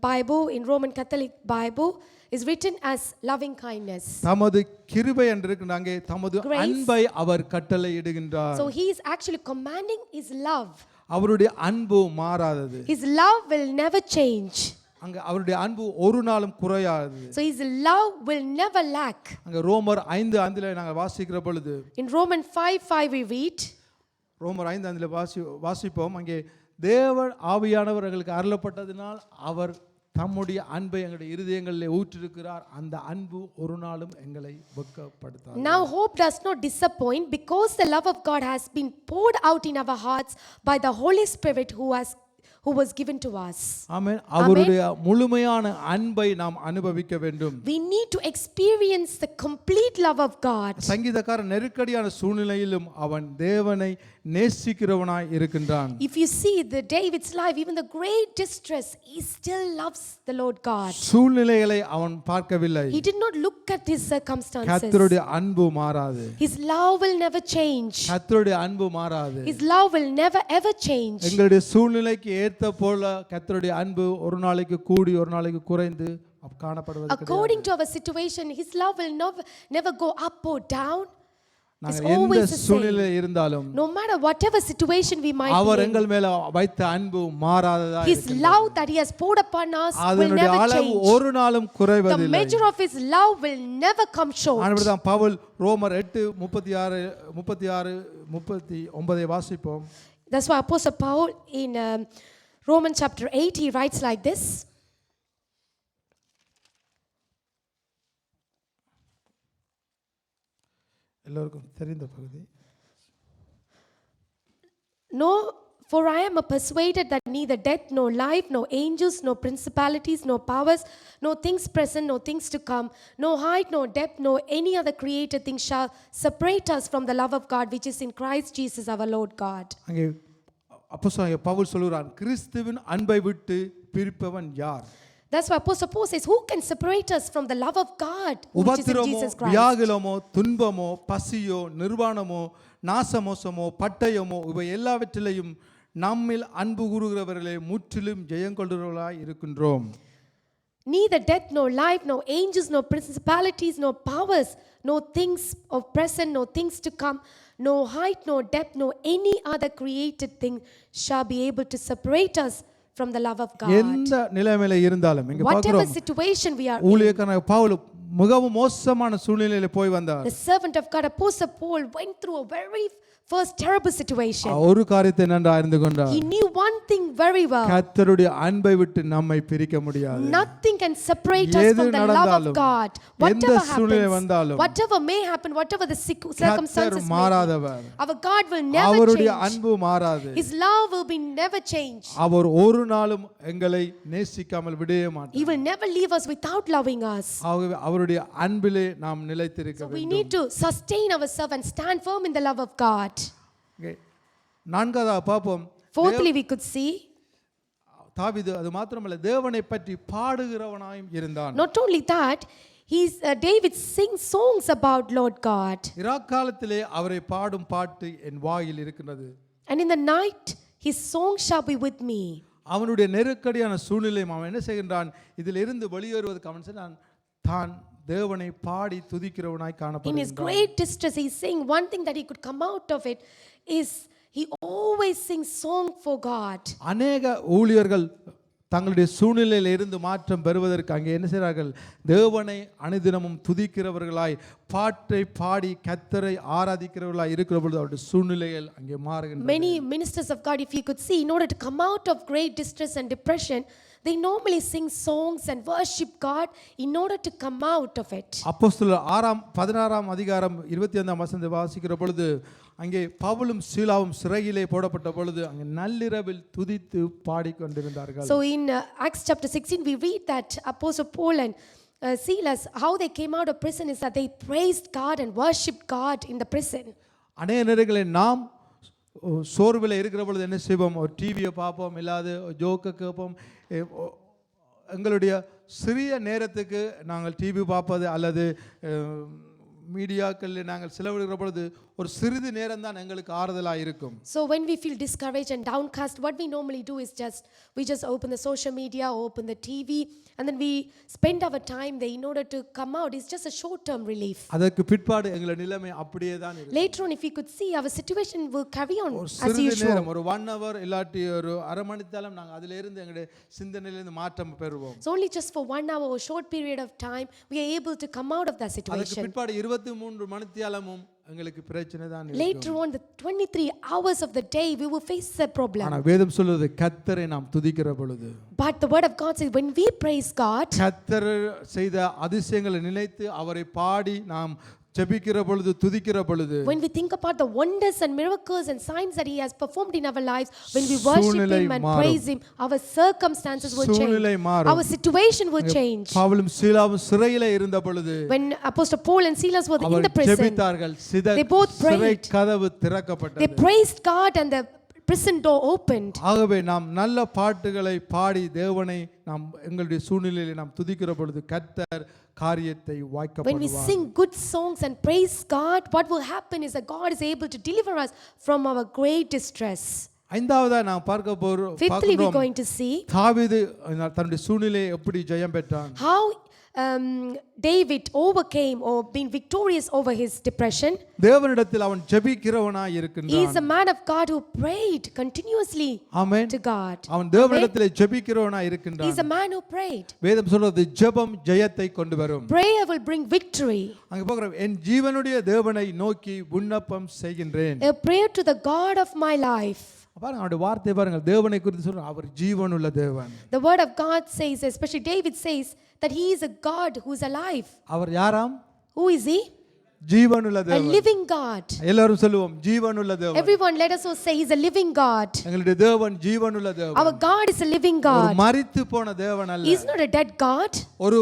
Bible, in Roman Catholic Bible, is written as loving kindness. தமது கிருபை என்று இருக்கிற அங்கே தமது அன்பை அவர் கட்டளையிடுகின்றார். So he is actually commanding his love. அவருடைய அன்பு மாறாதது. His love will never change. அங்க அவருடைய அன்பு ஒரு நாளும் குறையாது. So his love will never lack. அங்க ரோமர் 5:5 நாங்கள் வாசிக்கிற பொழுது, In Romans 5:5 we read, ரோமர் 5:5 வாசிப்போம். அங்கே தேவன் ஆவியானவர் எங்களுக்கு அருளப்பட்டதினால் அவர் தம்முடைய அன்பை எங்களுடைய இருதயங்களில் ஊற்றிருக்கிறார். அந்த அன்பு ஒரு நாளும் எங்களை வெட்கப்படுத்தாது. Now hope does not disappoint, because the love of God has been poured out in our hearts by the Holy Spirit who was given to us. ஆமென். அவருடைய முழுமையான அன்பை நாம் அனுபவிக்க வேண்டும். We need to experience the complete love of God. சங்கீதக்காரன் நெருக்கடியான சூழ்நிலையிலும் அவன் தேவனை நேசிக்கிறவனாய் இருக்கின்றான். If you see the David's life, even the great distress, he still loves the Lord God. சூழ்நிலைகளை அவன் பார்க்கவில்லை. He did not look at his circumstances. கர்த்தருடைய அன்பு மாறாது. His love will never change. கர்த்தருடைய அன்பு மாறாது. His love will never ever change. எங்களுடைய சூழ்நிலைக்கு ஏத்த போல கர்த்தருடைய அன்பு ஒரு நாளைக்கு கூடி ஒரு நாளைக்கு குறைந்து காணப்படுவது. According to our situation, his love will never go up or down. நாங்கள் எந்த சூழ்நிலையில் இருந்தாலும், no matter whatever situation we might be in, அவர் எங்கள் மேல வைத்த அன்பு மாறாததா his love that he has poured upon us will never change. ஒரு நாளும் குறைவதில்லை. The measure of his love will never come short. ஆனபடிதான் Pavul ரோமர் 8:36-39 வாசிப்போம். That's why Apostle Paul in Romans chapter 8 he writes like this. எல்லோருக்கும் தெரிந்த பகுதி. No, for I am persuaded that neither death, nor life, nor angels, nor principalities, nor powers, nor things present, nor things to come, no height, nor depth, nor any other created thing shall separate us from the love of God which is in Christ Jesus our Lord God. அங்கே அப்போஸ்தலன் பவுல் சொல்கிறான், கிறிஸ்துவின் அன்பை விட்டு பிரிப்பவன் யார்? That's why Apostle Paul says, who can separate us from the love of God which is in Jesus Christ? வியாகுலமோ துன்பமோ பசியோ நிர்வாணமோ நாசமோசமோ பட்டயமோ இவை எல்லாவற்றிலையும் நம்மில் அன்பு கூறுகிறவர்களே முற்றிலும் ஜெயங்கொள்கிறவர்களாய் இருக்கின்றோம். Neither death, nor life, nor angels, nor principalities, nor powers, no things of present, no things to come, no height, nor depth, nor any other created thing shall be able to separate us from the love of God. எந்த நிலைமையில இருந்தாலும் இங்க Whatever பார்க்கிறோம், situation we are in, ஊழியக்காரன் பவுல் மிகவும் மோசமான சூழ்நிலையில போய் வந்தார். the servant of God, Apostle Paul, went through a very first terrible situation. ஒரு காரியத்தை நன்றாக அறிந்து கொண்டார். He knew one thing very well. கர்த்தருடைய அன்பை விட்டு நம்மை பிரிக்க முடியாது. Nothing can separate us from the love of God. Whatever happens, whatever may happen, whatever the circumstances may be, our God will never அவருடைய change. அன்பு மாறாது. His love will be never changed. அவர் ஒரு நாளும் எங்களை நேசிக்காமல் விடவே மாட்டார். He will never leave us without loving us. ஆகவே அவருடைய அன்பிலே நாம் நிலைத்திருக்க So we வேண்டும். need to sustain ourselves and stand firm in the love of God. நான்காவது பார்ப்போம். Fourthly, we could see தாவீது அது மாத்திரமல்ல தேவனை பற்றி பாடுகிறவனாயும் இருந்தான். not only that, David sings songs about Lord God. இராக்காலத்திலே அவரை பாடும் பாட்டு என் வாயில் இருக்கிறது. And in the night his song shall be with me. அவனுடைய நெருக்கடியான சூழ்நிலை அவன் என்ன செய்கின்றான், இதில் இருந்து வெளியேறுவதற்கு அவன் நான் தான் தேவனை பாடி துதிக்கிறவனாய் காணப்படுகிறான். In his great distress he is saying one thing that he could come out of it is he always sings song for God. அநேக ஊழியர்கள் தங்களுடைய சூழ்நிலையில் இருந்து மாற்றம் பெறுவதற்கு அங்கே என்ன செய்கிறார்கள், தேவனை அனுதினமும் துதிக்கிறவர்களாய் பாட்டை பாடி கர்த்தரை ஆராதிக்கிறவர்களாய் இருக்கிற பொழுது அவருடைய சூழ்நிலைகள் அங்கே மாறுகின்றன. Many ministers of God, if you could see, in order to come out of great distress and depression, they normally sing songs and worship God in order to come out of it. அப்போஸ்தலர் 16ஆம் அதிகாரம் 25ஆம் வசனத்தை வாசிக்கிற பொழுது அங்கே பவுலும் சீலாவும் சிறையிலே போடப்பட்ட பொழுது அங்கே நள்ளிரவில் துதித்து பாடிக்கொண்டிருந்தார்கள். So in Acts chapter 16 we read that Apostle Paul and Silas, how they came out of prison is that they praised God and worshipped God in the prison. அநேக நேரங்களில் நாம் சோர்வில் இருக்கிற பொழுது என்ன செய்வோம், ஒரு டிவியை பார்ப்போம், இல்லாது ஜோக்கை கேட்போம். எங்களுடைய சிறிய நேரத்துக்கு நாங்கள் டிவி பார்ப்பது அல்லது மீடியாக்களில் நாங்கள் செலவிடுகிற பொழுது ஒரு சிறிது நேரம் தான் எங்களுக்கு ஆறுதலா இருக்கும். So when we feel discouraged and downcast, what we normally do is we just open the social media, open the TV, and then we spend our time there in order to come out. It's just a short term relief. அதற்கு பிற்பாடு எங்களோட நிலைமை அப்படியே தான் இருக்கும். Later on, if we could see, our situation will carry on ஒரு as சிறிது usual. நேரம் ஒரு 1 hour இல்லாட்டி ஒரு அரை மணி நேரம் நாங்க அதில இருந்து எங்களுடைய சிந்தனையில இருந்து மாற்றம் பெறுவோம். So only just for 1 hour or short period of time, we are able to come out of that அதற்கு situation. பிற்பாடு 23 மணி நேரமும் எங்களுக்கு பிரச்சனை தான் இருக்கும். Later on, the 23 hours of the day, we will face a problem. ஆனா வேதம் சொல்லுது கர்த்தரை நாம் துதிக்கிற பொழுது, But the word of God says, when we praise God, கர்த்தர் செய்த அதிசயங்களை நினைத்து அவரை பாடி நாம் ஜெபிக்கிற பொழுது துதிக்கிற பொழுது, when we think about the wonders and miracles and signs that He has performed in our lives, when we worship Him and praise Him, our circumstances will change. Our situation will change. பவுலும் சீலாவும் சிறையிலே இருந்த பொழுது, When Apostle Paul and Silas were in the prison, ஜெபித்தார்கள். they both prayed. சிறை கதவு திறக்கப்பட்டது. They praised God and the prison door opened. ஆகவே நாம் நல்ல பாட்டுகளை பாடி தேவனை நாம் எங்களுடைய சூழ்நிலையிலே நாம் துதிக்கிற பொழுது கர்த்தர் காரியத்தை When we வாய்க்கப்படுவார். sing good songs and praise God, what will happen is that God is able to deliver us from our great distress. ஐந்தாவதா நாம் Fifthly, we're going to see தாவீது தன்னுடைய சூழ்நிலையை எப்படி ஜெயம் பெற்றான். how David overcame or been victorious over his depression. தேவனிடத்தில் அவன் ஜெபிக்கிறவனாய் He இருக்கின்றான். is a man of God who prayed continuously amen. to God. அவன் தேவனிடத்தில் ஜெபிக்கிறவனாய் He இருக்கின்றான். is a man who prayed. வேதம் சொல்றது ஜெபம் ஜெயத்தை கொண்டு வரும். Prayer will bring victory. அங்க போகிறோம், என் ஜீவனுடைய தேவனை நோக்கி விண்ணப்பம் செய்கின்றேன். A prayer to the God of my life. பாருங்க அவருடைய வார்த்தை பாருங்க, தேவனை குறித்து சொல்ற அவர் ஜீவனுள்ள தேவன். The word of God says, especially David says, that he is a God who is alive. Our யாராம்? Who is he? ஜீவனுள்ள A தேவன். living God. எல்லாரும் சொல்லுவோம் ஜீவனுள்ள தேவன். Everyone, let us all say he's a living God. எங்களுடைய தேவன் ஜீவனுள்ள தேவன். Our God is a living ஒரு God. மரித்து போன தேவன் அல்ல. He's not a dead God. ஒரு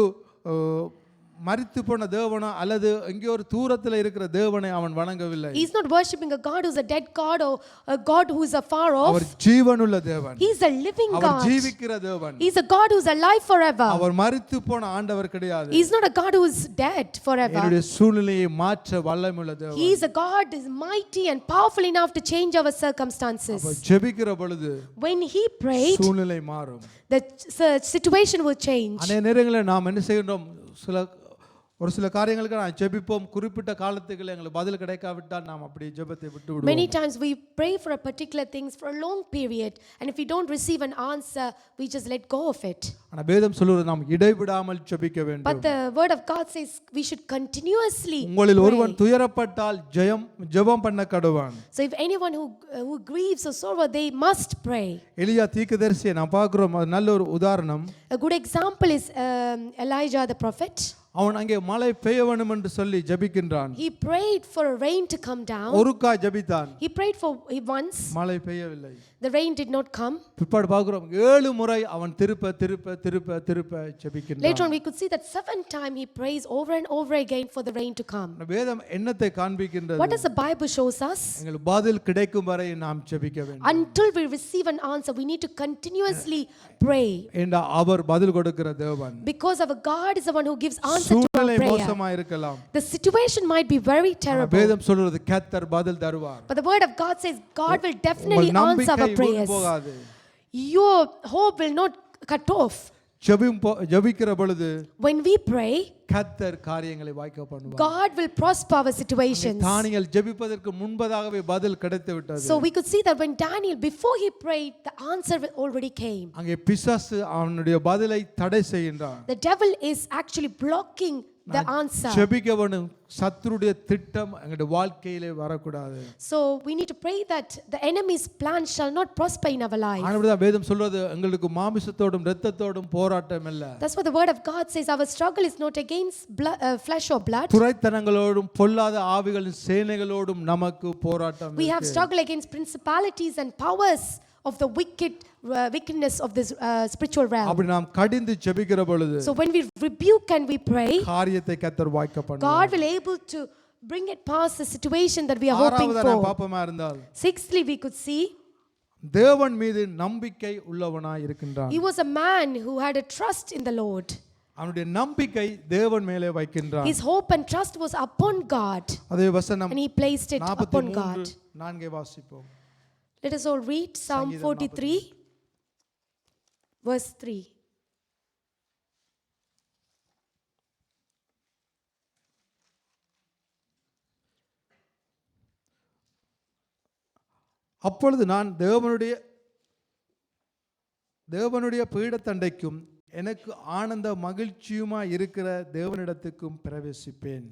மரித்து போன தேவனோ அல்லது எங்கேயோ ஒரு தூரத்தில் இருக்கிற தேவனை அவன் வணங்கவில்லை. He's not worshiping a God who's a dead God or a God who is afar off. அவர் ஜீவனுள்ள தேவன். He's a living our God. ஜீவிக்கிற தேவன். He's a God who's alive forever. அவர் மரித்து போன ஆண்டவர் கிடையாது. He's not a God who is dead forever. என்னுடைய சூழ்நிலையை மாற்ற வல்லமையுள்ள தேவன். He's a God who is mighty and powerful enough to change our circumstances. அவர் ஜெபிக்கிற பொழுது When he prayed, சூழ்நிலை மாறும். the situation will change. அநேக நேரங்களில் நாம் என்ன செய்கின்றோம், ஒரு சில காரியங்களுக்கு நான் ஜெபிப்போம், குறிப்பிட்ட காலத்துக்கு எங்களுக்கு பதில் கிடைக்காவிட்டால் நாம் அப்படி ஜெபத்தை விட்டு விடுவோம். Many times we pray for a particular things for a long period, and if we don't receive an answer, we just let go of it. ஆனா வேதம் சொல்லுகிறது நாம் இடைவிடாமல் ஜெபிக்க வேண்டும். But the word of God says we should continuously உங்களில் pray. ஒருவன் துயரப்பட்டால் ஜெபம் பண்ண கடவான். So if anyone who grieves or sorrow, they must pray. எலியா தீர்க்கதரிசியை நாம் பார்க்கிறோம், அது நல்ல ஒரு உதாரணம். A good example is Elijah the prophet. அவன் அங்கே மழை பெய்ய வேண்டும் என்று சொல்லி ஜெபிக்கின்றான். He prayed for a rain to come down. ஒருக்கா ஜெபித்தான். He prayed for once. மழை பெய்யவில்லை. The rain did not come. பிற்பாடு பார்க்கிறோம் 7 முறை அவன் திருப்ப ஜெபிக்கின்றான். Later on we could see that 7th time he prays over and over again for the rain to come. வேதம் என்னத்தை காண்பிக்கின்றது? What does the Bible shows us? எங்களுக்கு பதில் கிடைக்கும் வரை நாம் ஜெபிக்க வேண்டும். Until we receive an answer, we need to continuously pray. ஏண்டா அவர் பதில் கொடுக்கிற தேவன். Because our God is the one who gives answer to our சூழ்நிலை prayer. மோசமா இருக்கலாம். The situation might be very terrible. வேதம் சொல்றது கர்த்தர் பதில் தருவார். But the word of God says God will definitely answer our prayers. Your hope will not cut off. ஜெபிக்கிற பொழுது when we pray, கர்த்தர் காரியங்களை வாய்க்க பண்ணுவார். God will prosper our situations. தானியேல் ஜெபிப்பதற்கு முன்பதாகவே பதில் கிடைத்து விட்டது. So we could see that when Daniel, before he prayed, the answer already came. அங்கே பிசாசு அவனுடைய பதிலை தடை செய்கின்றான். The devil is actually blocking the answer. ஜெபிக்க வேண்டும், சத்துருடைய திட்டம் எங்களுடைய வாழ்க்கையிலே வரக்கூடாது. So we need to pray that the enemy's plan shall not prosper in our life. ஆனபடிதான் வேதம் சொல்றது எங்களுக்கு மாமிசத்தோடும் இரத்தத்தோடும் போராட்டம் இல்ல. That's what the word of God says. Our struggle is not against flesh or blood. துரைத்தனங்களோடும் பொல்லாத ஆவிகளின் சேனைகளோடும் நமக்கு போராட்டம். We have struggle against principalities and powers of the wickedness of this spiritual realm. அப்படி நாம் கடிந்து ஜெபிக்கிற பொழுது, so when we rebuke and we pray, காரியத்தை கர்த்தர் வாய்க்க பண்ணுவார். God will able to bring it past the situation that we are hoping for. பாப்பமா இருந்தால், sixthly we could see தேவன் மீது நம்பிக்கை உள்ளவனாய் இருக்கின்றான். he was a man who had a trust in the Lord. அவனுடைய நம்பிக்கை தேவன் மேலே வைக்கின்றான். His hope and trust was upon God. அதே வசனம் And he placed it upon God. 43:4 வாசிப்போம். Let us all read Psalm 43 verse 3. அப்பொழுது நான் தேவனுடைய பீடத்தண்டைக்கும் எனக்கு ஆனந்த மகிழ்ச்சியுமாய் இருக்கிற தேவனிடத்துக்கும் பிரவேசிப்பேன்.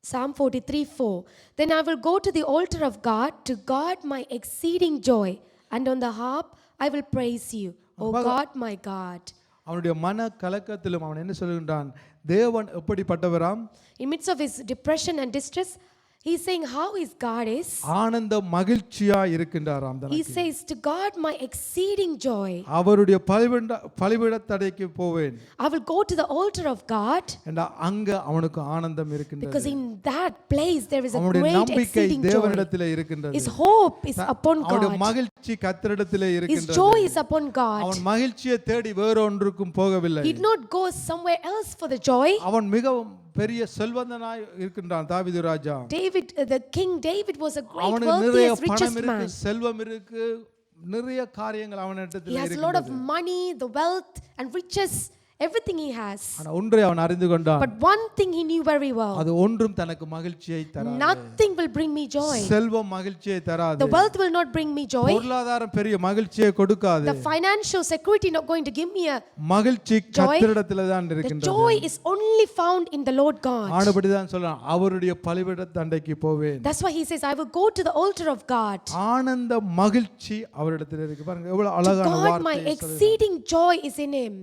Psalm 43:4. Then I will go to the altar of God, to God my exceeding joy, and on the harp I will praise you, O God my God. அவனுடைய மன கலக்கத்திலும் அவன் என்ன சொல்கின்றான்? தேவன் எப்படிப்பட்டவராம்? In midst of his depression and distress, he is saying how his God is. ஆனந்த மகிழ்ச்சியா இருக்கின்றாராம். He says, to God my exceeding joy. அவருடைய பலிபீடத்தண்டைக்கு போவேன். I will go to the altar of God. and அங்க அவனுக்கு ஆனந்தம் இருக்கின்றது. Because in that place there is a அவனுடைய great நம்பிக்கை exceeding joy. தேவனிடத்திலே இருக்கின்றது. His hope is upon அவனுடைய God. மகிழ்ச்சி கர்த்தரிடத்திலே His இருக்கின்றது. joy is upon God. அவன் மகிழ்ச்சியை தேடி வேற ஒன்றுக்கும் போகவில்லை. He did not go somewhere else for the joy. அவன் மிகவும் பெரிய செல்வந்தனாய் இருக்கின்றான் தாவீது ராஜா. The king David was a great அவனுக்கு நிறைய wealthiest richest பணம் இருக்கு, man. செல்வம் இருக்கு, நிறைய காரியங்கள் அவனிடத்தில் He has a lot of இருக்கின்றது. money, the wealth and riches, everything he has. ஆனா ஒன்றை அவன் அறிந்து கொண்டான். But one thing he knew very well. அது ஒன்றும் தனக்கு மகிழ்ச்சியை தராது. Nothing will bring me joy. செல்வம் மகிழ்ச்சியை தராது. The wealth will not bring me joy. பொருளாதாரம் பெரிய மகிழ்ச்சியை கொடுக்காது. The financial security not going to give me a மகிழ்ச்சி கர்த்தரிடத்திலே தான் The இருக்கின்றது. joy is only found in the Lord God. ஆனபடி தான் சொல்றான் அவருடைய பலிபீடத்தண்டைக்கு போவேன். That's why he says I will go to the altar of God. ஆனந்த மகிழ்ச்சி அவரிடத்தில் இருக்கு. பாருங்க எவ்வளவு To அழகான God my வார்த்தை. exceeding joy is in him.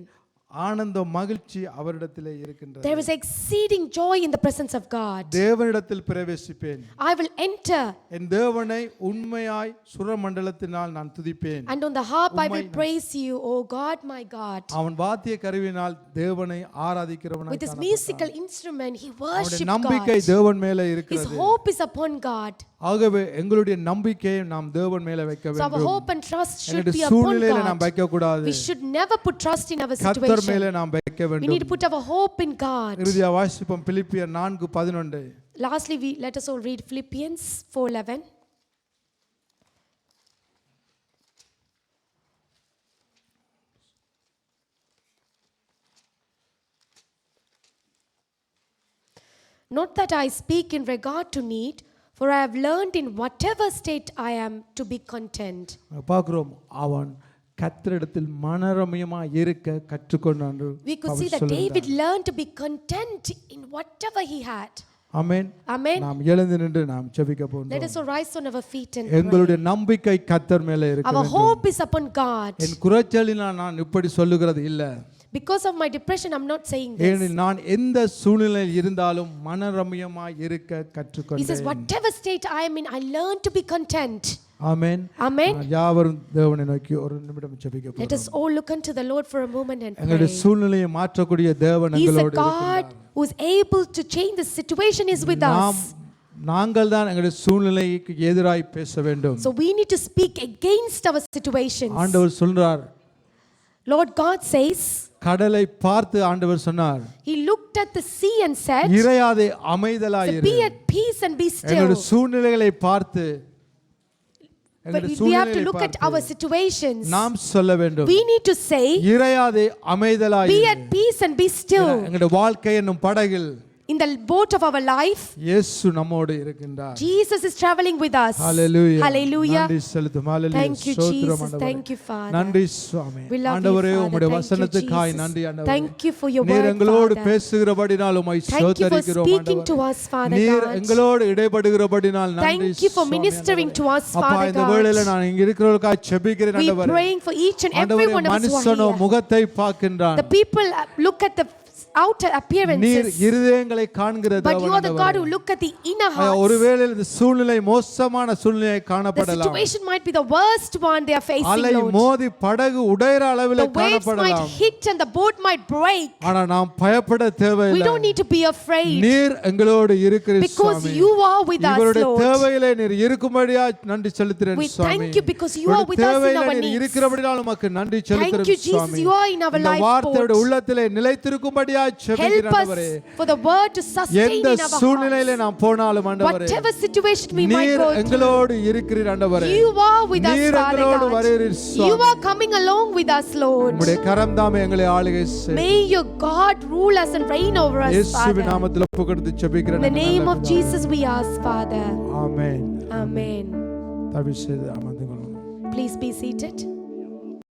ஆனந்த மகிழ்ச்சி அவரிடத்திலே இருக்கின்றது. There is exceeding joy in the presence of God. தேவனிடத்தில் பிரவேசிப்பேன். I will enter. என் தேவனை உண்மையாய் சுரமண்டலத்தினால் நான் துதிப்பேன். And on the harp I will praise you, O God my God. அவன் வாத்திய கருவியினால் தேவனை ஆராதிக்கிறவனாய் With his musical instrument he worshipped God. நம்பிக்கை தேவன் மேலே His இருக்கிறது. hope is upon God. ஆகவே எங்களுடைய நம்பிக்கையை நாம் தேவன் மேலே வைக்க So our வேண்டும். hope and trust should எங்களுடைய be upon சூழ்நிலையில நாம் God. வைக்க கூடாது. We should never put trust in our கர்த்தர் situation. மேலே நாம் வைக்க We வேண்டும். need to put our hope in God. இறுதியா வாசிப்போம் பிலிப்பியர் 4:11. Lastly, let us all read Philippians 4:11. Not that I speak in regard to need, for I have learned in whatever state I am to be content. பார்க்கிறோம் அவன் கர்த்தரிடத்தில் மனரம்யமாய் இருக்க கற்றுக்கொண்டான். We could see that David learned to be content in whatever he had. Amen. Amen. நாம் எழுந்து நின்று நாம் ஜெபிக்க Let போகிறோம். us all rise on our feet and எங்களுடைய pray. நம்பிக்கை கர்த்தர் மேலே இருக்க Our வேண்டும். hope is upon God. என் குறைச்சலினால் நான் இப்படி சொல்லுகிறது இல்ல. Because of my depression, I'm not saying this. ஏனெனில் நான் எந்த சூழ்நிலையில் இருந்தாலும் மனரம்யமாய் இருக்க He says, கற்றுக்கொண்டேன். whatever state I am in, I learn to be content. Amen. Amen. யாவரும் தேவனை நோக்கி ஒரு நிமிடம் ஜெபிக்க Let போகிறோம். us all look unto the Lord for a moment and எங்களுடைய pray. சூழ்நிலையை மாற்றக்கூடிய தேவன் He is a எங்களோடு God இருக்கிறார். who is able to change the situation is with நாம் us. நாங்கள் தான் எங்களுடைய சூழ்நிலைக்கு எதிராய் பேச வேண்டும். So we need to speak against our situations. ஆண்டவர் சொல்றார். Lord God says, கடலை பார்த்து ஆண்டவர் சொன்னார், He looked at the sea and said, இறையாதே அமைதலாய் இரு. be at peace and be still. எங்களுடைய சூழ்நிலைகளை பார்த்து But we have to look at our situations. நாம் சொல்ல வேண்டும். We need to say, இறையாதே அமைதலாய் be இரு. at peace and be still. எங்களுடைய வாழ்க்கை என்னும் படகில் In the boat of our life, இயேசு நம்மோடு இருக்கின்றார். Jesus is traveling with us. Hallelujah. Hallelujah. நன்றி செலுத்தும். Hallelujah. Thank you, ஸ்தோத்திரம் Jesus. ஆண்டவரே. Thank you, Father. நன்றி சுவாமி. We love you, ஆண்டவரே Father. உம்முடைய Thank you, வசனத்துக்காய் Jesus. நன்றி ஆண்டவரே. Thank you for your நீர் word, எங்களோடு Father. பேசுகிறபடினால் உம்மை Thank you for ஸ்தோத்திரிக்கிறோம் speaking to ஆண்டவரே. us, Father நீர் God. எங்களோடு இடைபடுகிறபடினால் நன்றி Thank you for Swami ministering to us, அப்பா Father இந்த வேளையில God. நான் இங்க இருக்கிறவர்களுக்காக ஜெபிக்கிறேன் We ஆண்டவரே. praying for each and every ஆண்டவரே one of us who are மனுஷனோ here. முகத்தை பார்க்கின்றான். The people look at the outer நீர் appearances, இருதயங்களை காண்கிற but you தேவன் are the God ஆண்டவரே. who look at the inner hearts. ஒருவேளை இந்த சூழ்நிலை மோசமான சூழ்நிலை The காணப்படலாம். situation might be the worst one they are facing, அலை Lord. மோதி படகு உடைற அளவில் The waves might காணப்படலாம். hit and the boat might break. ஆனா நாம் பயப்பட We தேவையில்லை. don't need to be afraid, நீர் எங்களோடு இருக்கிறீர் because Swami. you are with us, இவருடைய Lord. தேவையிலே நீர் இருக்கும்படியா நன்றி செலுத்துகிறேன் We Swami. thank you because you are with us in தேவையிலே our நீர் needs. இருக்கிறபடியால் உமக்கு நன்றி Thank you, செலுத்துகிறேன் Jesus. Swami. You are in our இந்த life வார்த்தையோட boat. உள்ளத்திலே நிலைத்திருக்கும்படியா கிருபையாய் Help ஜெபிக்கிறேன் us ஆண்டவரே. for the word to sustain எந்த in our சூழ்நிலையில hearts. நாம் போனாலும் ஆண்டவரே, Whatever situation we might நீர் go through, எங்களோடு இருக்கிறீர் ஆண்டவரே. you are with us, நீர் Father எங்களோடு God. வருகிறீர் You Swami. are coming along with us, Lord. உம்முடைய கரம் தாமே எங்களை ஆளுகை செய்யும். May your God rule us and reign over us, இயேசுவின் Father. நாமத்தில் ஒப்புக்கொடுத்து In ஜெபிக்கிறேன் the name of Jesus we ask, Father. Amen. Amen. தயவு செய்து அமர்ந்து கொள்ளுங்கள். Please be seated.